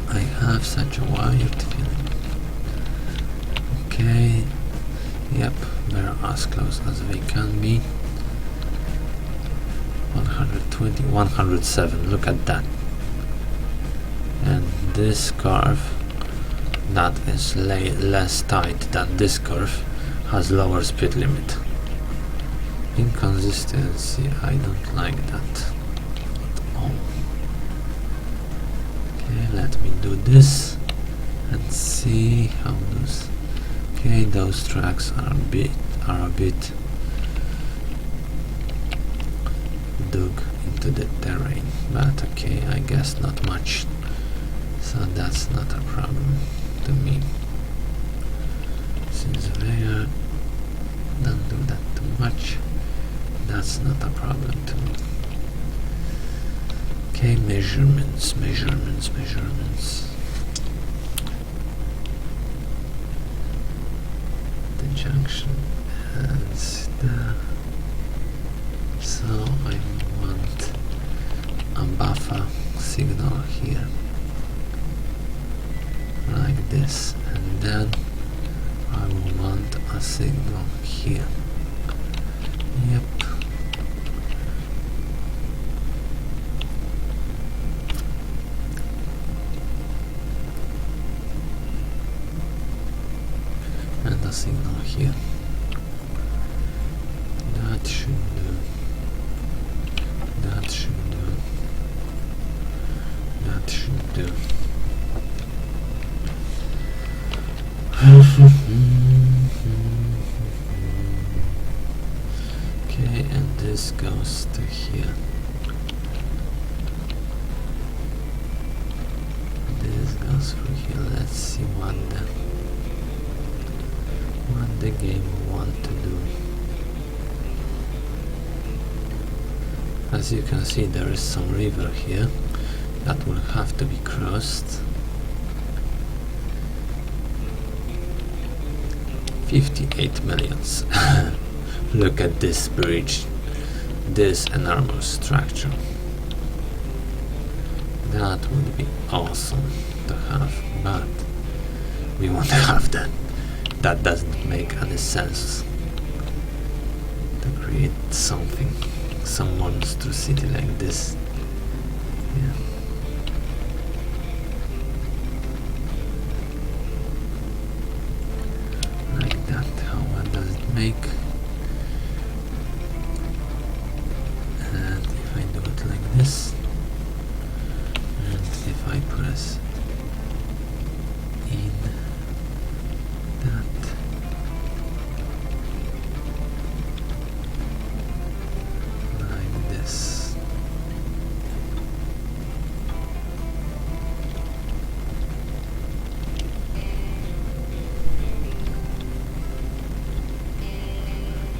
I have such a wired feeling. Okay, yep, we're as close as we can be. 120, 107, look at that. And this curve that is less tight than this curve has lower speed limit. Inconsistency, I don't like that at all. Okay, let me do this and see how those. Okay, those tracks are a bit dug into the terrain, but okay, I guess not much, so that's not a problem to me, since they don't do that too much. That's not a problem to me. Okay, measurements. The junction ends there. So I want a buffer signal here, like this, and then I will want a signal here. Yep. And a signal here. That should do. That should do. That should do. Okay, and this goes to here. This goes through here. Let's see what the game want to do. As you can see, there is some river here that will have to be crossed. 58 millions. Look at this bridge, this enormous structure. That would be awesome to have, but we won't have that. That doesn't make any sense to create something, some monstrosity like this. Yeah. Like that. What does it make? And if I do it like this, and if I press in that, like this.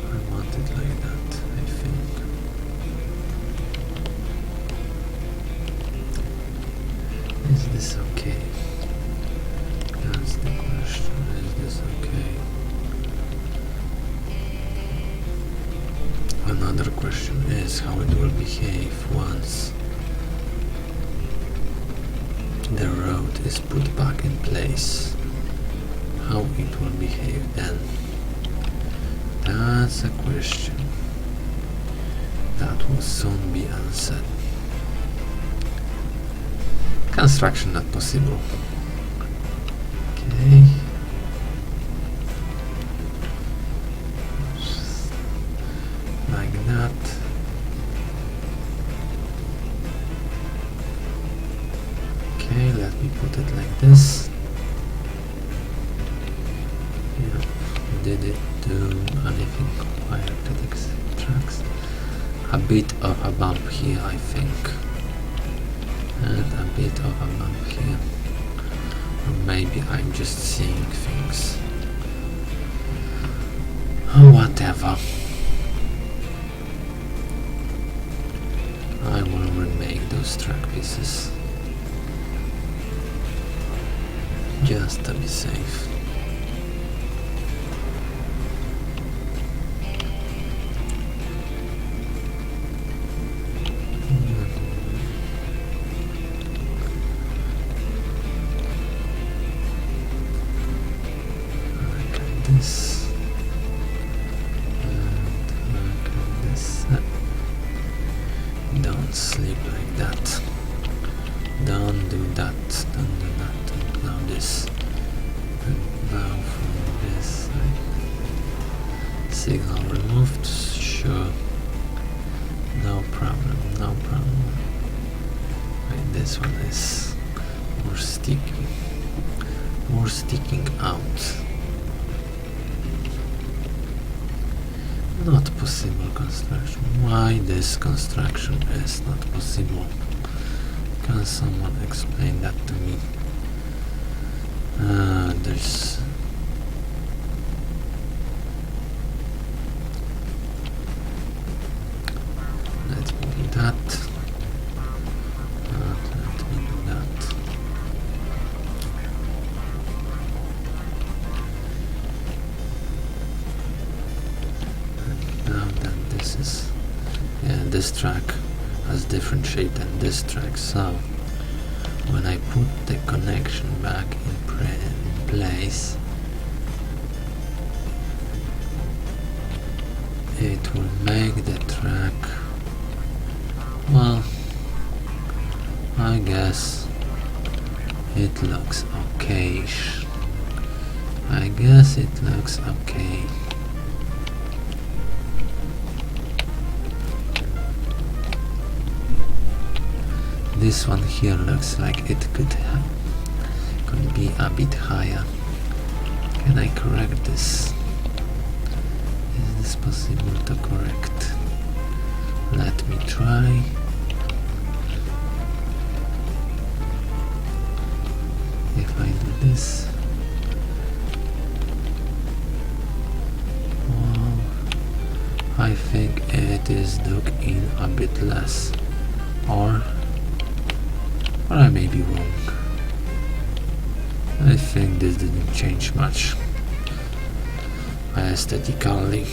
I want it like that, I think. Is this okay? That's the question. Is this okay? Another question is how it will behave once the road is put back in place. How it will behave then? That's a question that will soon be answered. Construction not possible. Okay. Just like that. Okay, let me put it like this. Yeah. Did it do anything required to these tracks? A bit of a bump here, I think. And a bit of a bump here. Or maybe I'm just seeing things. Oh, whatever. I will remake those track pieces. Just to be safe. signal removed, sure. No problem, no problem. Wait, this one is more sticky. More sticking out. Not possible construction. Why this construction is not possible? Can someone explain that to me? There's... Let me do that. Let me do that. And now then this is... Yeah, this track has different shape than this track, so when I put the connection back in place, it will make the track, well, I guess it looks okay-ish. I guess it looks okay. This one here looks like it could be a bit higher. Can I correct this? Is this possible to correct? Let me try. If I do this, well, I think it is looking a bit less, or I may be wrong. I think this didn't change much aesthetically.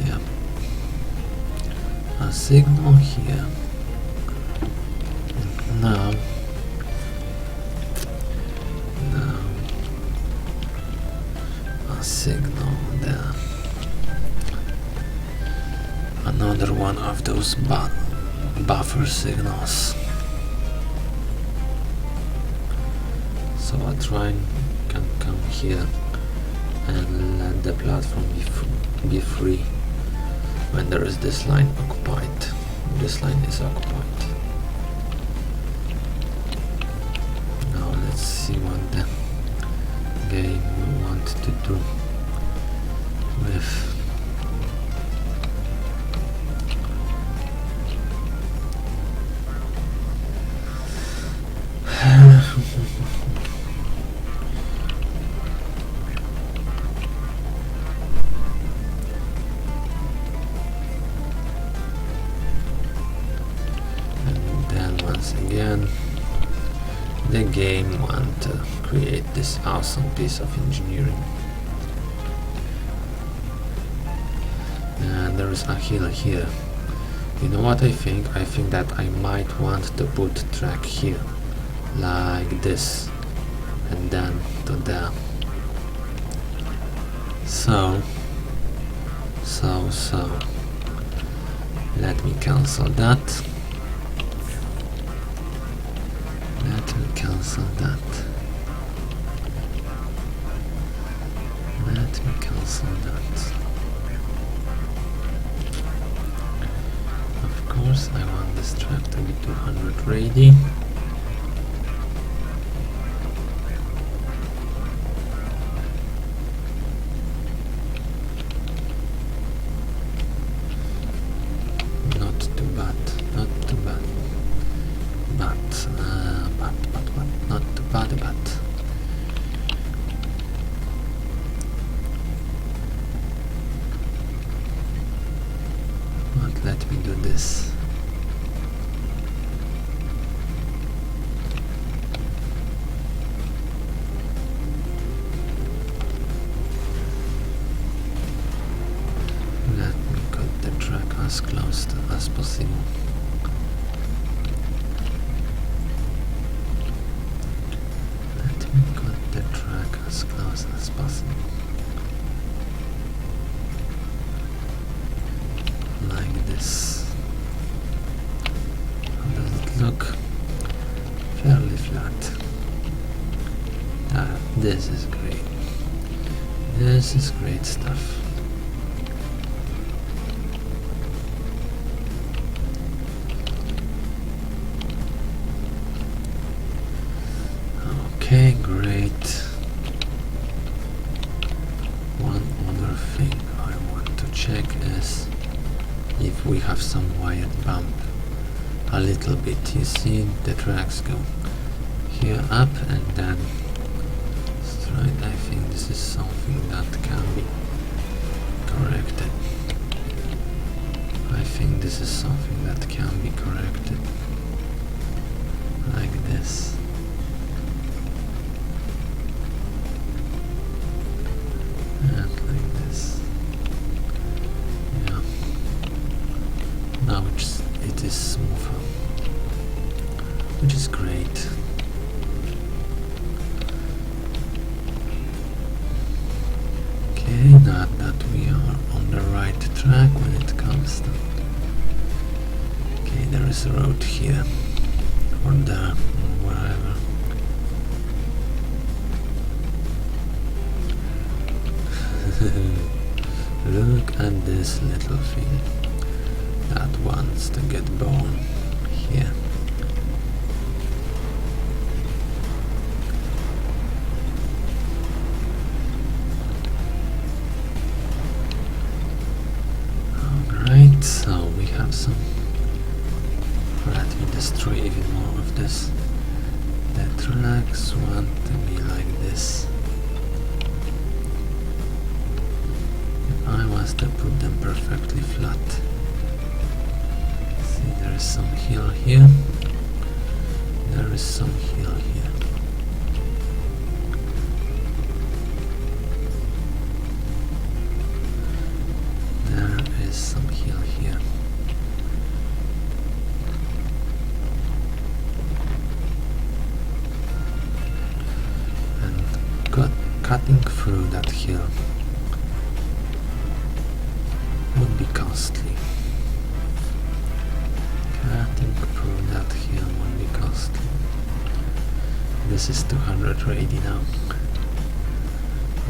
Yeah. A signal here. And now a signal there. Another one of those buffer signals. So a train can come here and let the platform be free when there is this line occupied. This line is occupied. Now let's see what the game will want to do with again, the game want to create this awesome piece of engineering. And there is a hill here. You know what I think? I think that I might want to put track here, like this, and then to there. So let me cancel that. Let me cancel that. Let me cancel that. Of course, I want this track to be 200 ready. Not too bad, not too bad. But not too bad, but let me do this. Let me cut the track as close as possible. Cut the track as close as possible. Like this. How does it look? Fairly flat. This is great. This is great stuff. Okay, great. One other thing I want to check is if we have some wide bump a little bit. You see the tracks go here up and then straight. I think this is something that can be corrected. I think this is something that can be corrected like this. And like this. Yeah. Now it is smoother, which is great. Okay, now that we are on the right track when it comes to... Okay, there is a road here, or there, or wherever. Look at this little thing that wants to get born here. Alright, so we have some... Let me destroy even more of this. The tracks want to be like this. I was to put them perfectly flat. See, there is some hill here. There is some hill here. There is some hill here. And cutting through that hill would be costly. Cutting through that hill would be costly. This is 280 now.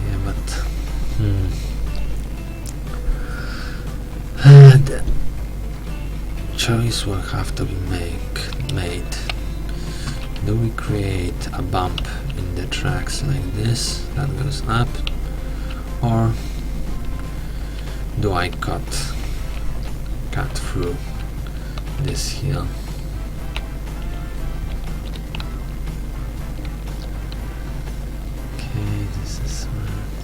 Yeah, but the choice will have to be made. Do we create a bump in the tracks like this that goes up, or do I cut through this hill? Okay, this is right.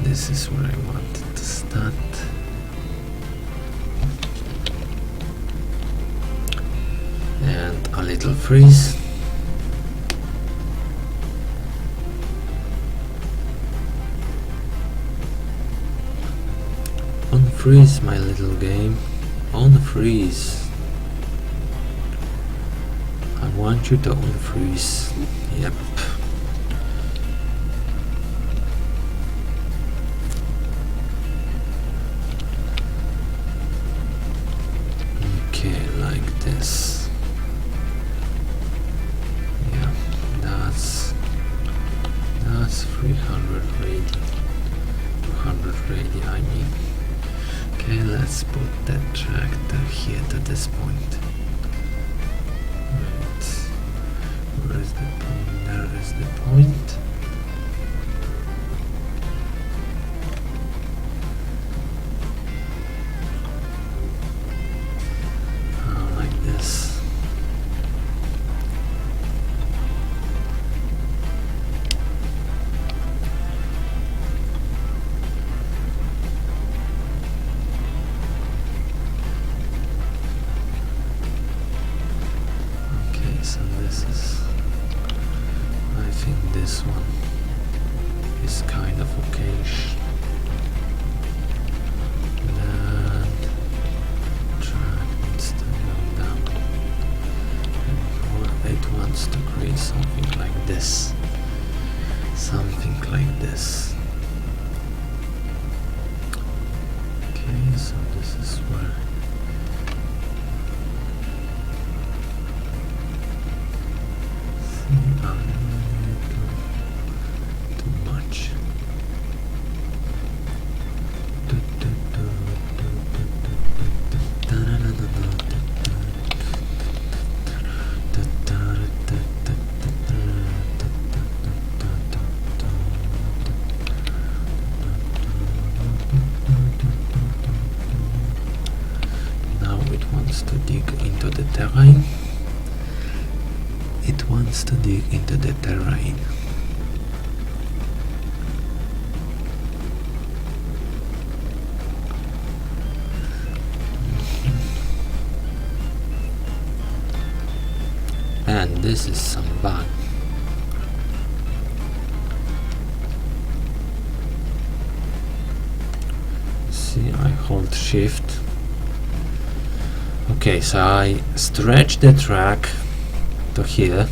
This is where I wanted to start. And a little freeze. Unfreeze, my little game. Unfreeze. I want you to unfreeze. Yep. Okay, like this. Yeah, that's 300 radi. 200 radi, I mean. Okay, let's put that tractor here to this point. Right. Where is the point? There is the point. Like this. So this is, I think this one is kind of okayish. And track needs to go down. And it wants to create something like this. Something like this. Okay, so this is where too much. Now it wants to dig into the terrain. It wants to dig into the terrain. And this is some bug. See, I hold shift. Okay, so I stretch the track to here,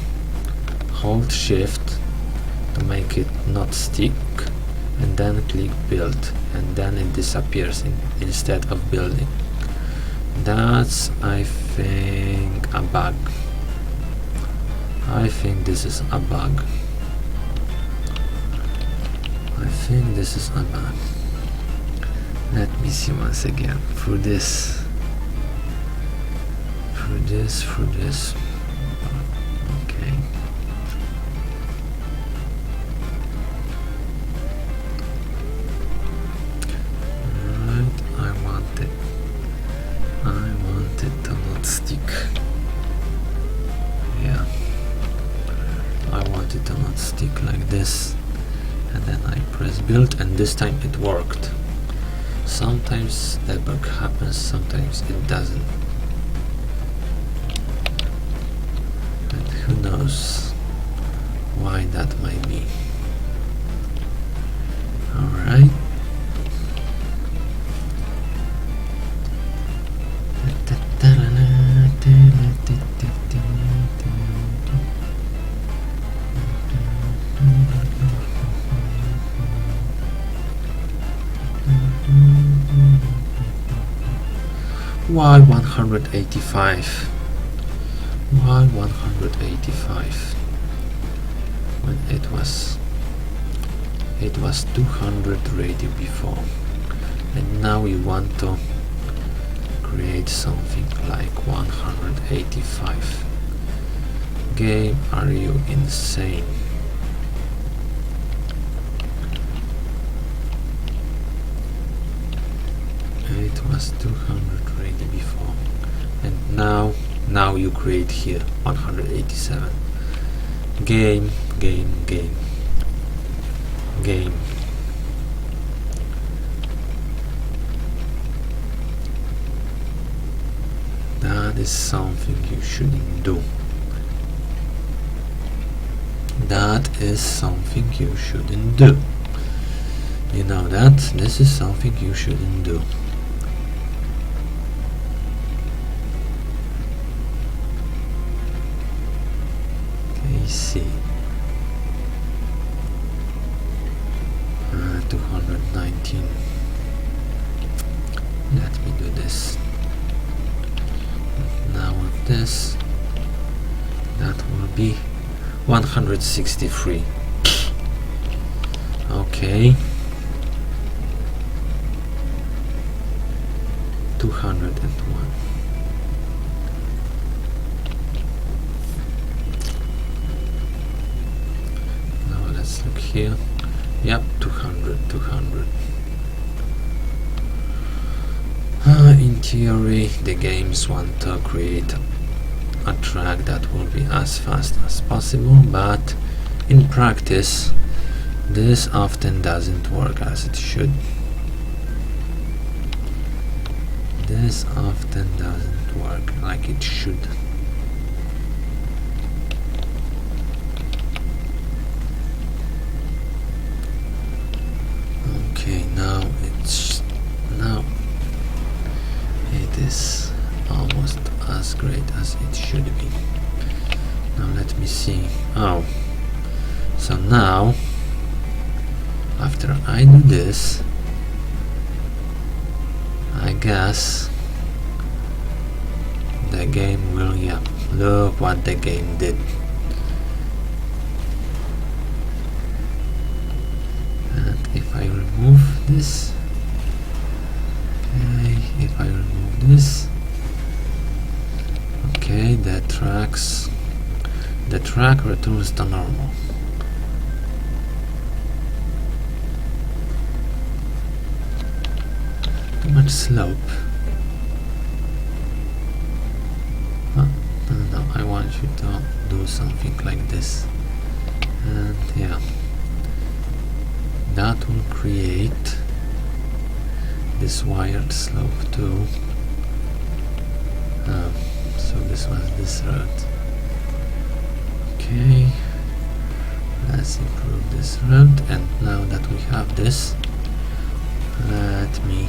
hold shift to make it not stick, and then click build, and then it disappears instead of building. That's, I think, a bug. I think this is a bug. I think this is a bug. Let me see once again. Through this. Okay. Right, I want it to not stick. Yeah. I want it to not stick like this. And then I press build, and this time it worked. Sometimes that bug happens, sometimes it doesn't. And who knows why that might be. Alright. Why 185? Why 185? When it was 200 radio before, and now we want to create something like 185. Game, are you insane? It was 200 radio before, and now you create here 187. Game. That is something you shouldn't do. That is something you shouldn't do. You know that? This is something you shouldn't do. See, 219. Let me do this. Now with this, that will be 163. Okay. 201. Let's look here. Yep, 200. In theory, the games want to create a track that will be as fast as possible, but in practice, this often doesn't work as it should. This often doesn't work like it should. Okay, now it is almost as great as it should be. Now let me see. Oh, so now after I do this, I guess the game will, yeah, look what the game did. remove this. Okay, if I remove this, okay, the track returns to normal. Too much slope. No, I want you to do something like this, and yeah, that will create this wired slope too. So this was this road. Okay, let's improve this road, and now that we have this, let me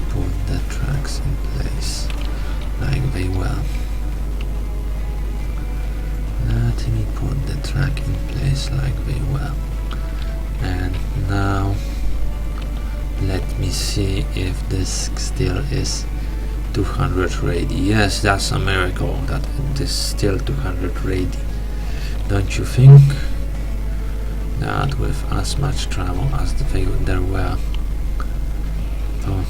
put the tracks in place like they were. Let me put the track in place like they were. And now let me see if this still is 200 radi. Yes, that's a miracle that it is still 200 radi. Don't you think? That with as much travel as there were to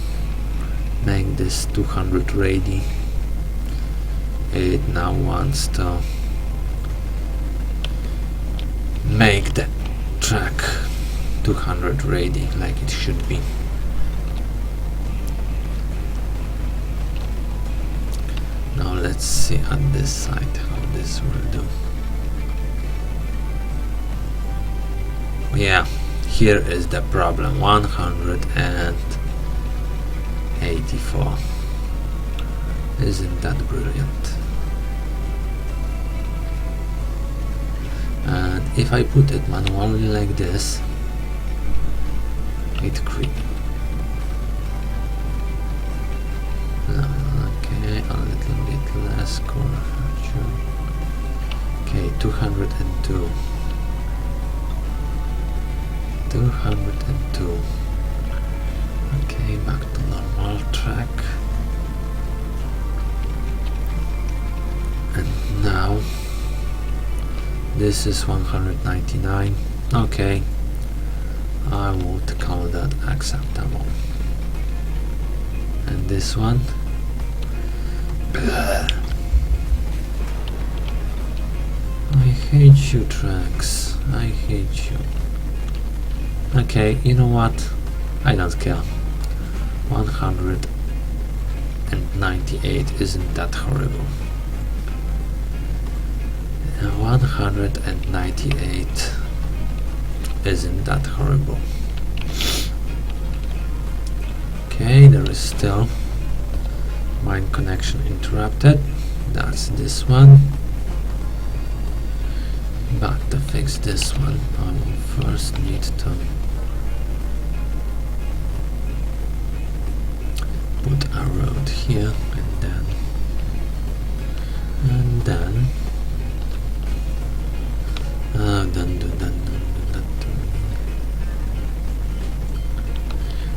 make this 200 radi, it now wants to make the track 200 radi like it should be. Now let's see on this side how this will do. Yeah, here is the problem. 184. Isn't that brilliant? And if I put it manually like this, it creeps. Okay, a little bit less curvature. Okay, 202. 202. Okay, back to normal track. And now this is 199. Okay, I would call that acceptable. And this one, I hate you, tracks. I hate you. Okay, you know what? I don't care. 198 isn't that horrible. 198 isn't that horrible. Okay, there is still mine connection interrupted. That's this one. But to fix this one, I will first need to put a road here, and then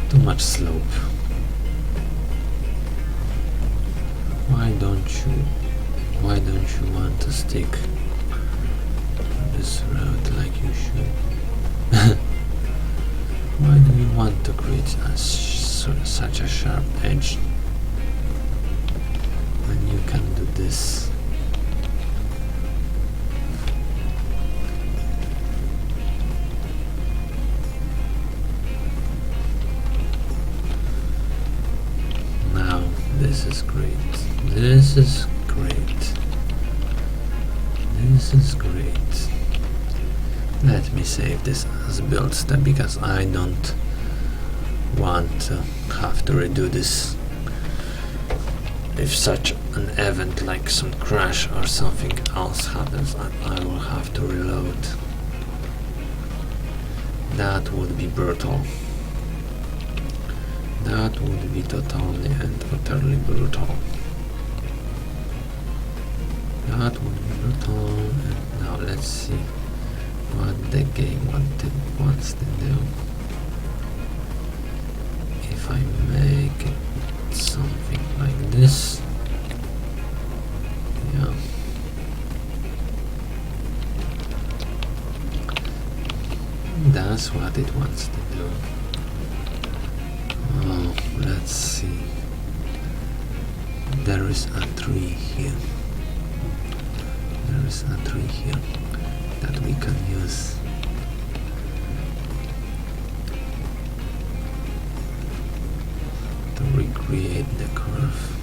too much slope. Why don't you want to stick this road like you should? Why do you want to create such a sharp edge when you can do this? Now this is great. This is great. This is great. Let me save this as build step because I don't want to have to redo this. If such an event like some crash or something else happens, I will have to reload. That would be brutal. That would be totally and utterly brutal. That would be brutal. And now let's see what the game wants to do. If I make it something like this, yeah. does what it wants to do. Oh, let's see. There is a tree here. There is a tree here that we can use. To recreate the curve.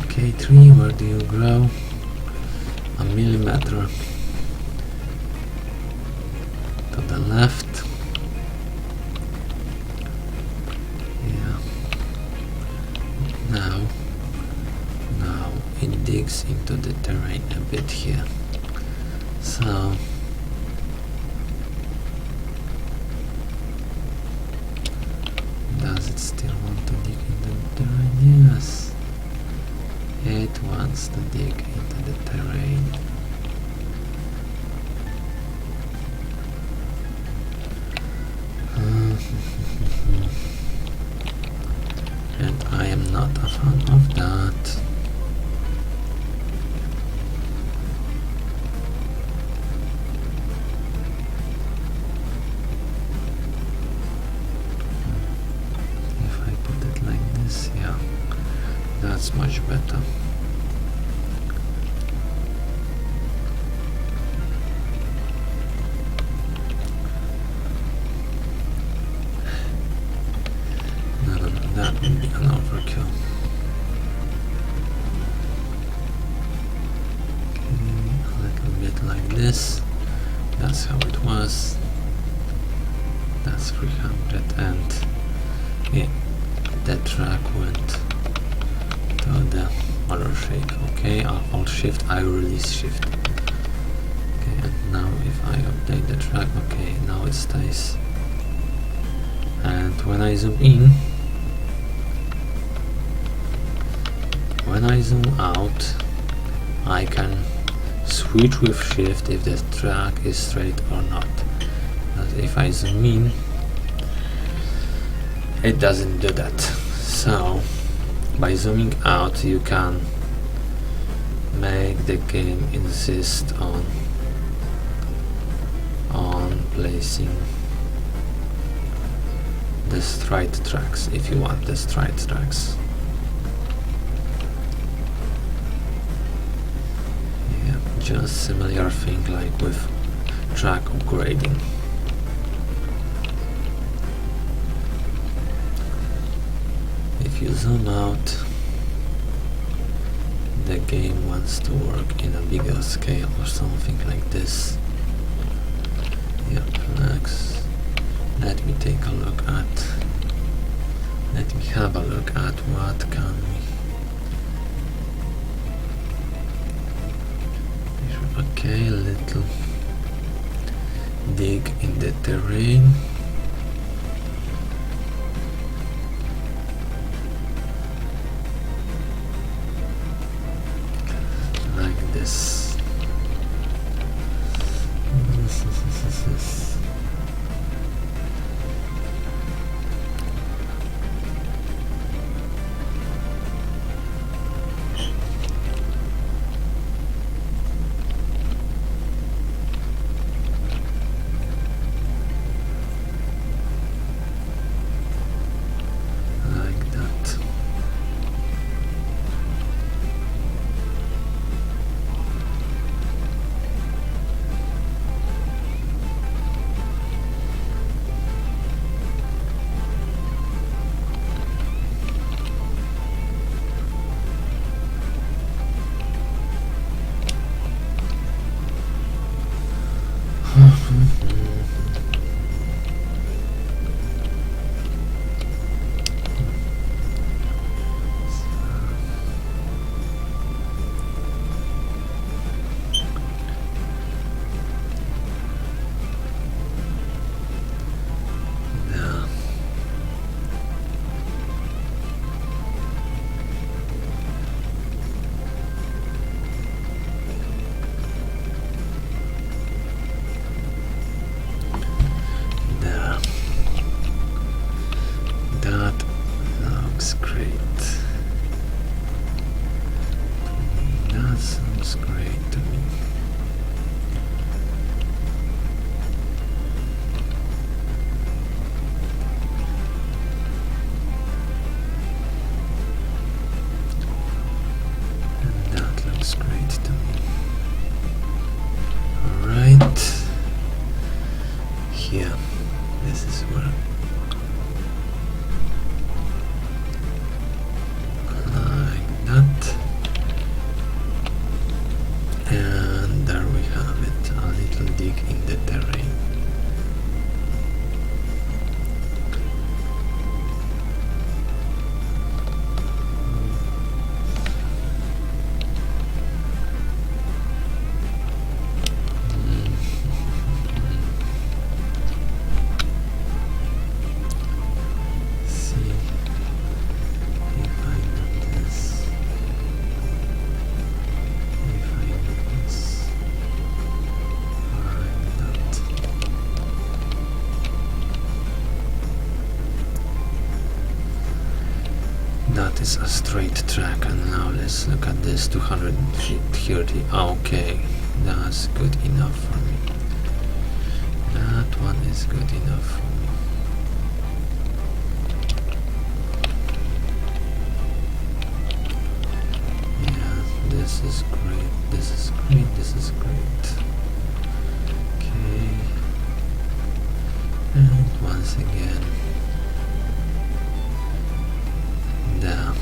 Okay, tree, where do you grow? A millimeter to the left. Yeah. Now it digs into the terrain a bit here. So does it still want to dig into the terrain? Yes. It wants to dig into the terrain. And I am not a fan of that. If I put it like this, yeah, that's much better. That would be an overkill. Okay, a little bit like this. That's how it was. That's 300, and yeah, that track went to the other shape. Okay, I'll hold shift, I release shift. Okay, and now if I update the track, okay, now it stays. And when I zoom in, when I zoom out, I can switch with shift if the track is straight or not. But if I zoom in, it doesn't do that. So by zooming out, you can make the game insist on placing the straight tracks if you want the straight tracks. Yeah, just similar thing like with track upgrading. If you zoom out, the game wants to work in a bigger scale or something like this. Yep, next. Let me take a look at, let me have a look at what can we, okay, a little dig in the terrain. Like this. looks great to me. And that looks great to me. Alright. Here. This is where that, and there we have it, a little dig in the terrain. That is a straight track, and now let's look at this 230. Okay, that's good enough for me. That one is good enough for me. Yeah, this is great, this is great, this is great. Okay, and once again there.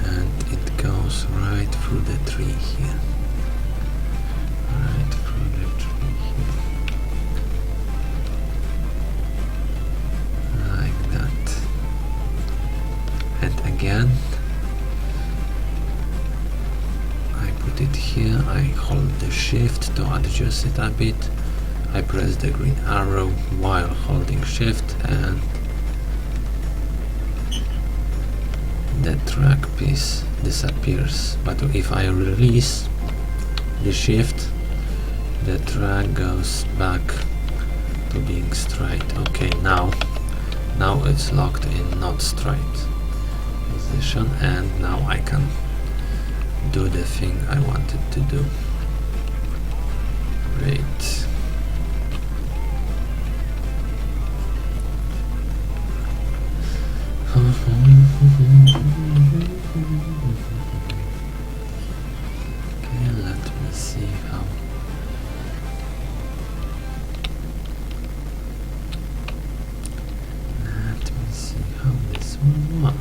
And it goes right through the tree here. Right through the tree here. Like that. And again, I put it here, I hold the shift to adjust it a bit. I press the green arrow while holding shift, and the track piece disappears. But if I release the shift, the track goes back to being straight. Okay, now it's locked in not straight position, and now I can do the thing I wanted to do. Great. Okay, let me see how. Let me see how this will work.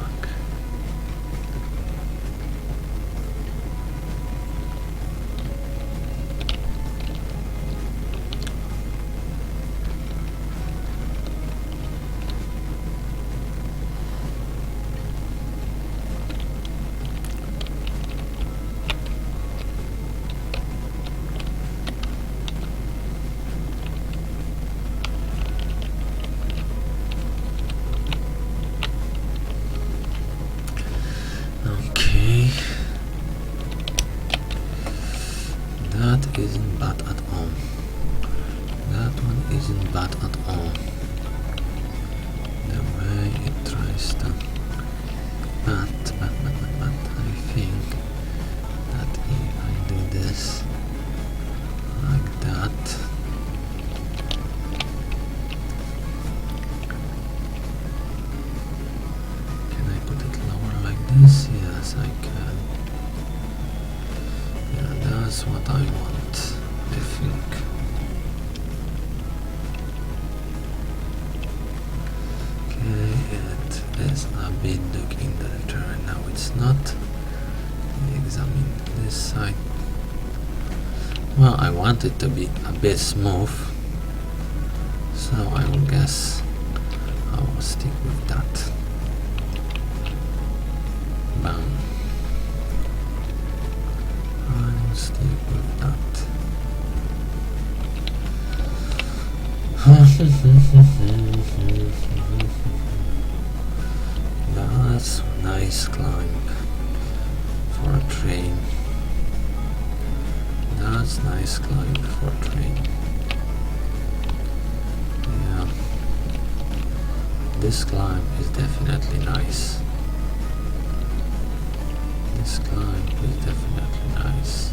That isn't bad at all. That one isn't bad at all. The way it tries to. But I think that if I do this like that, can I put it lower like this? Yes, I can. That's what I want, I think. Okay, it is a bit dug in the terrain. Now it's not. Examine this side. Well, I want it to be a bit smooth, so I will guess I will stick with that. Bam. Stick with that. That's a nice climb for a train. That's nice climb for a train. Yeah. This climb is definitely nice. This climb is definitely nice.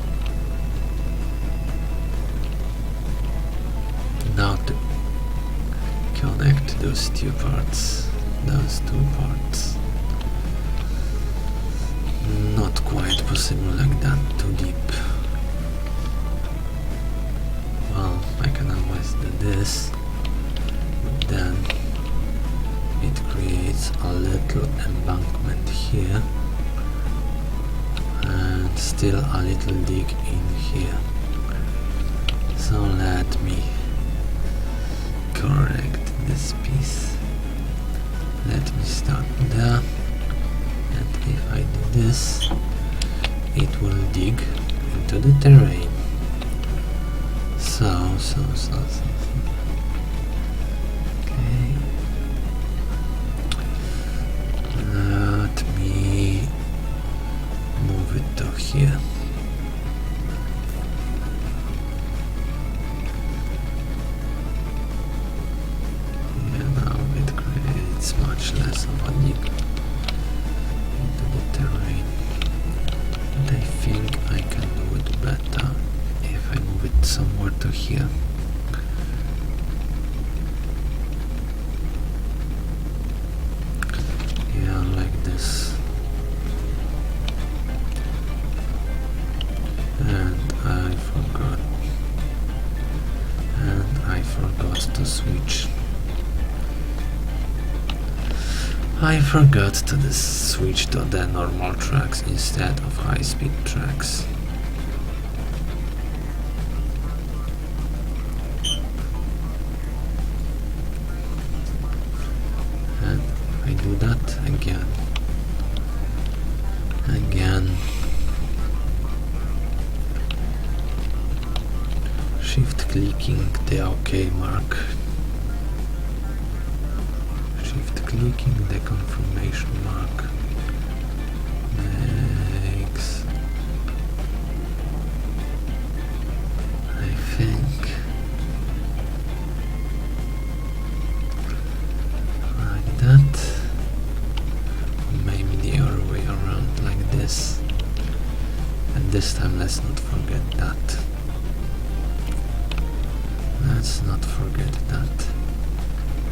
Now to connect those two parts. Not quite possible like that, too deep. Well, I can always do this, but then it creates a little embankment here and still a little dig in here. So let me correct this piece. Let me start there, and if I do this, it will dig into the terrain. So. Okay. Let me move it to here. Much less of a dig into the terrain, and I think I can do it better if I move it somewhere to here. Yeah, like this. And I forgot to switch. I forgot to switch to the normal tracks instead of high-speed tracks. And I do that again. Shift clicking the OK mark. Clicking the confirmation mark makes, I think, like that, maybe the other way around, like this, and this time let's not forget that.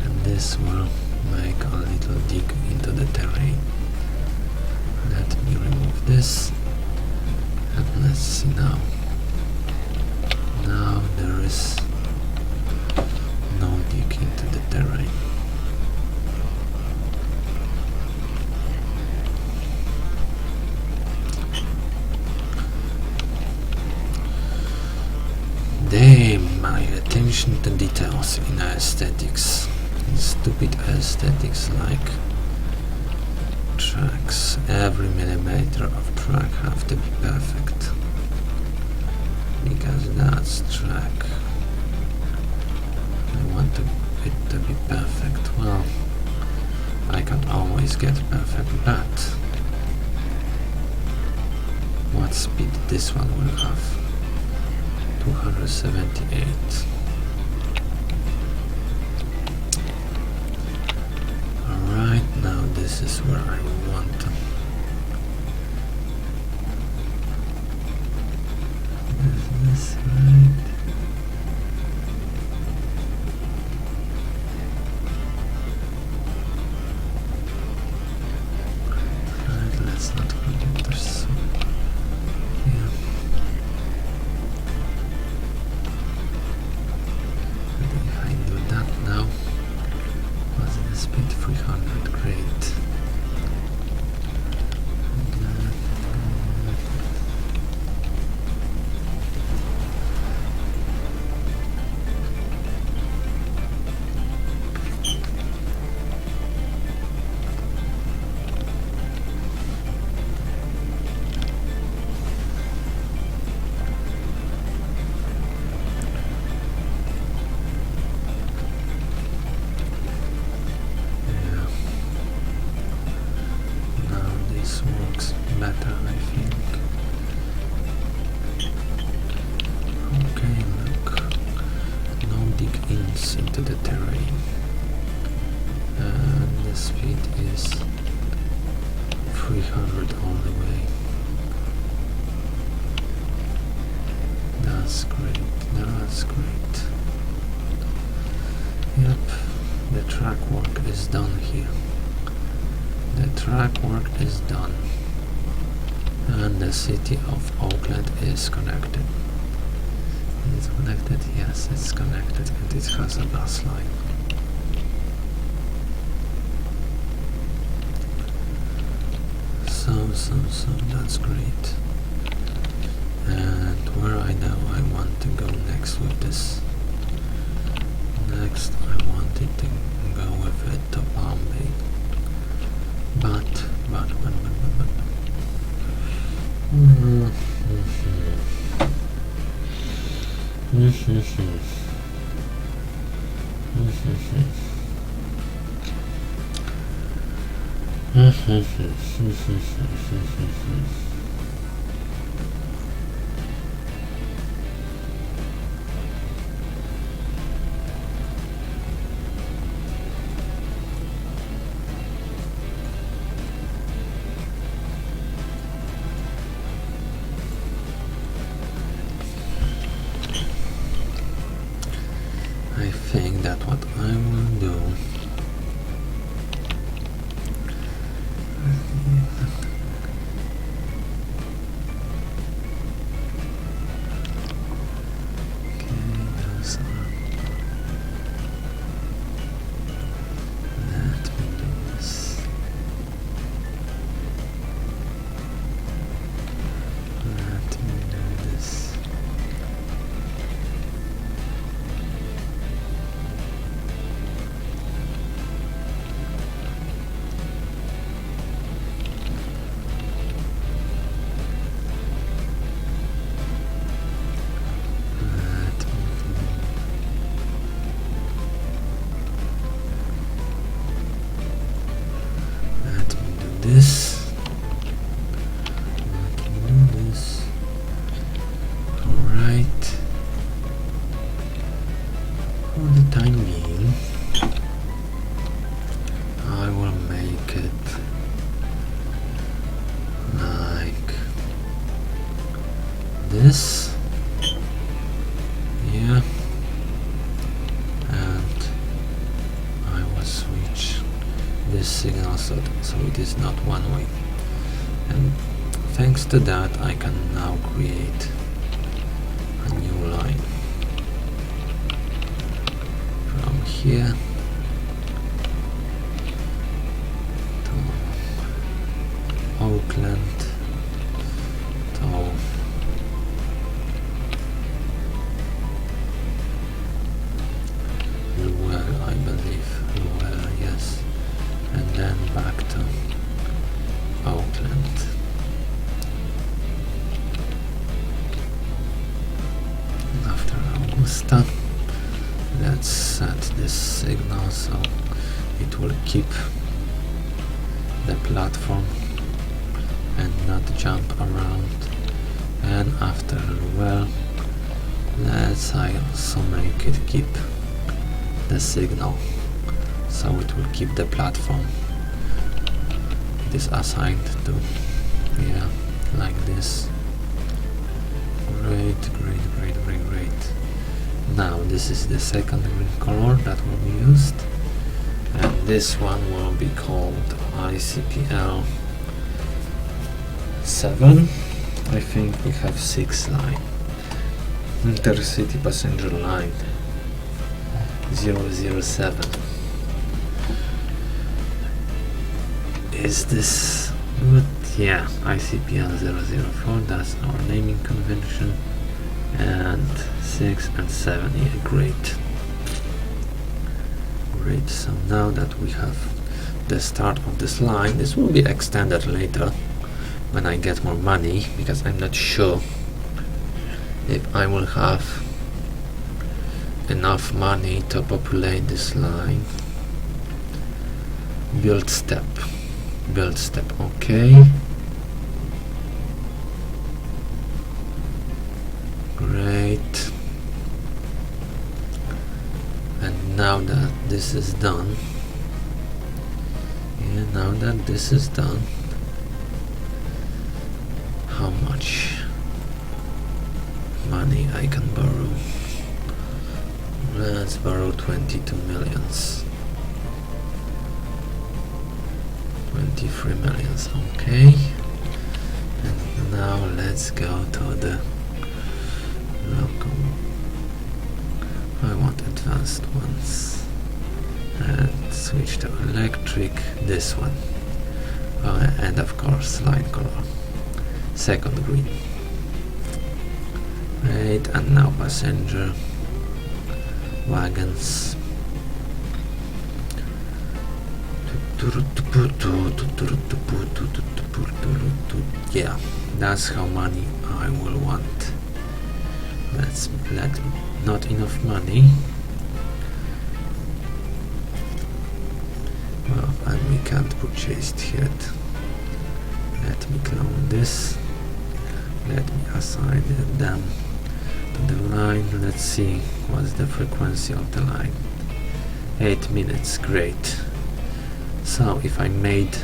And this will make a little dig into the terrain. Let me remove this, and let's see now. Now there is no dig into the terrain. Damn, my attention to details in aesthetics. Stupid aesthetics like tracks. Every millimeter of track have to be perfect, because that's track. I want it to be perfect. Well, I can always get perfect, but what speed this one will have? 278. Alright, now this is where I want to. Is this right? Right, let's not forget this. Yeah. And if I do that now, what's the speed? 300, great. Yep, the track work is done here. The track work is done. And the city of Oakland is connected. It's connected? Yes, it's connected, and it has a bus line. So that's great. And where I know I want to go next with this. Next I wanted to go with it to Bombay. But I think that what I will do, this. Alright. For the time being, I will make it like this. Yeah. And I will switch this signal so it is not one way, and thanks to that I can now create a new line from here to Oakland to Lowell, I believe. Lowell, yes. And then back to Oakland. After Augusta, let's set this signal so it will keep the platform and not jump around. And after Lowell, let's also make it keep the signal, so it will keep the platform. It is assigned to, yeah, like this. Great. Now this is the second green color that will be used, and this one will be called ICPL 7. I think we have 6 line. Intercity passenger line 007. Is this good? Yeah, ICPL 004, that's our naming convention. And 6 and 7, yeah, great. So now that we have the start of this line, this will be extended later when I get more money, because I'm not sure if I will have enough money to populate this line. Build step, okay. Great. And now that this is done, how much money I can borrow? Let's borrow 22 million. 3 millions. Okay. And now let's go to the local. I want advanced ones. And switch to electric. This one. And of course line color. Second green. Right, and now passenger wagons. Yeah, that's how money I will want. Not enough money. Well, and we can't purchase it yet. Let me clone this. Let me assign them to the line. Let's see what's the frequency of the line. 8 minutes, great. So if I made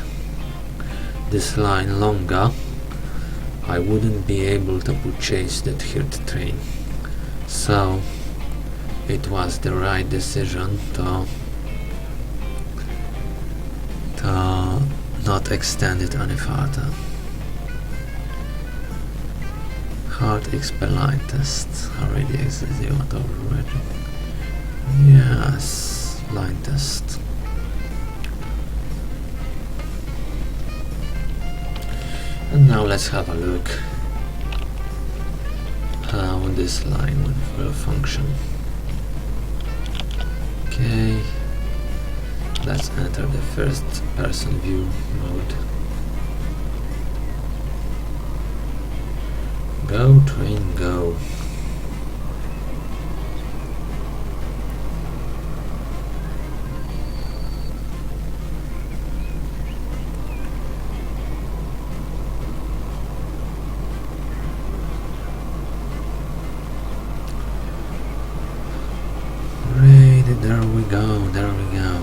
this line longer, I wouldn't be able to purchase that third train. So it was the right decision to not extend it any further. Hard XP line test already exists. You want to override it? Yes, line test. And now let's have a look how this line will function. Okay, let's enter the first person view mode. Go train go. There we go, there we go.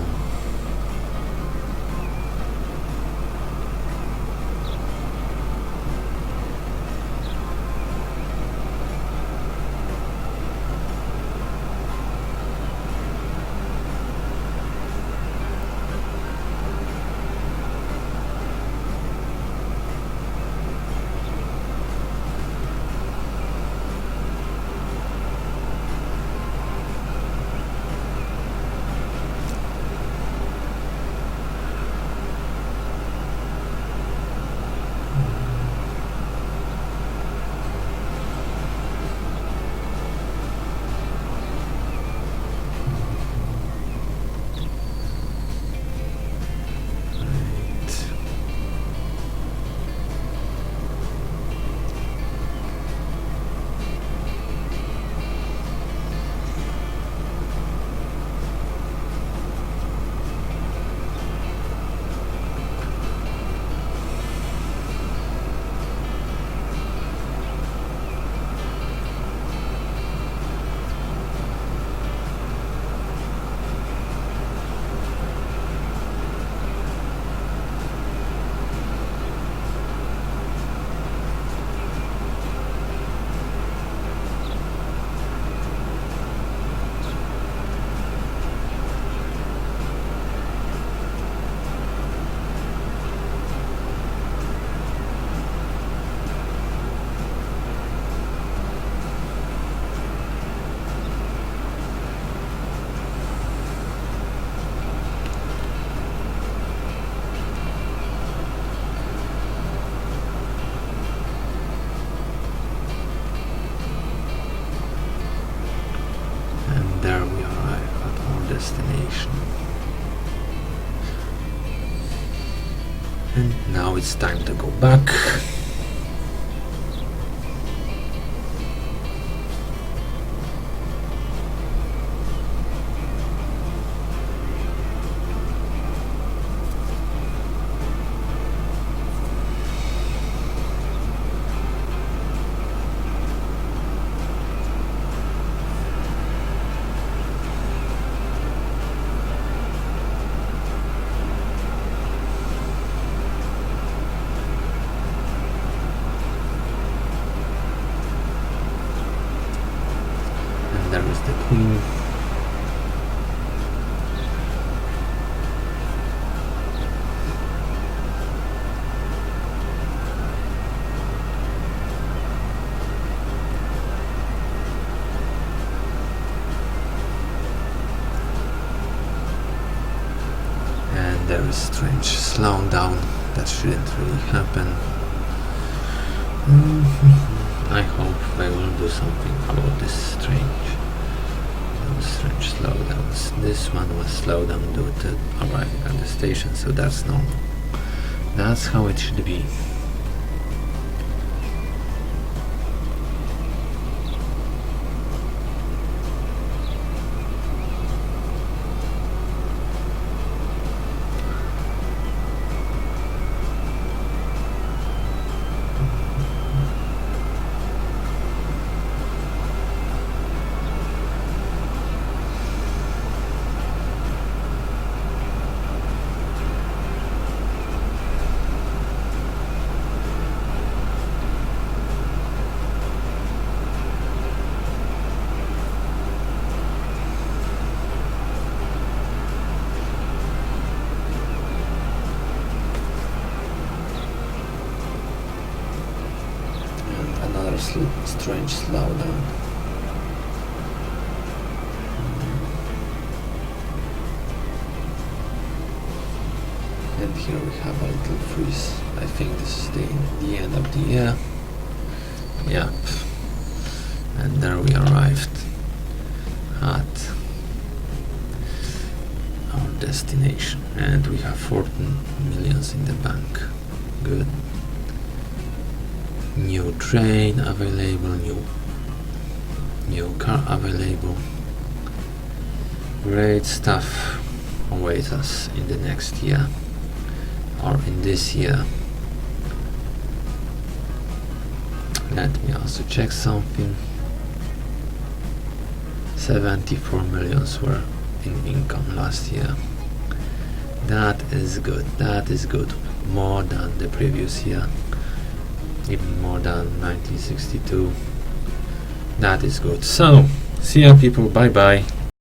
Destination. And now it's time to go back. there is strange slowdown. That shouldn't really happen. I hope they will do something about this strange slowdowns. This one was slowed down due to arriving at the station, so that's normal. That's how it should be. Strange slowdown. And here we have a little freeze. I think this is the end of the year. Yep. And there we arrived at our destination. And we have 14 millions in the bank. Good. New train available, new car available. Great stuff awaits us in the next year, or in this year. Let me also check something. 74 millions were in income last year. That is good. That is good. More than the previous year. Even more than 1962. That is good. So, see ya people, bye bye.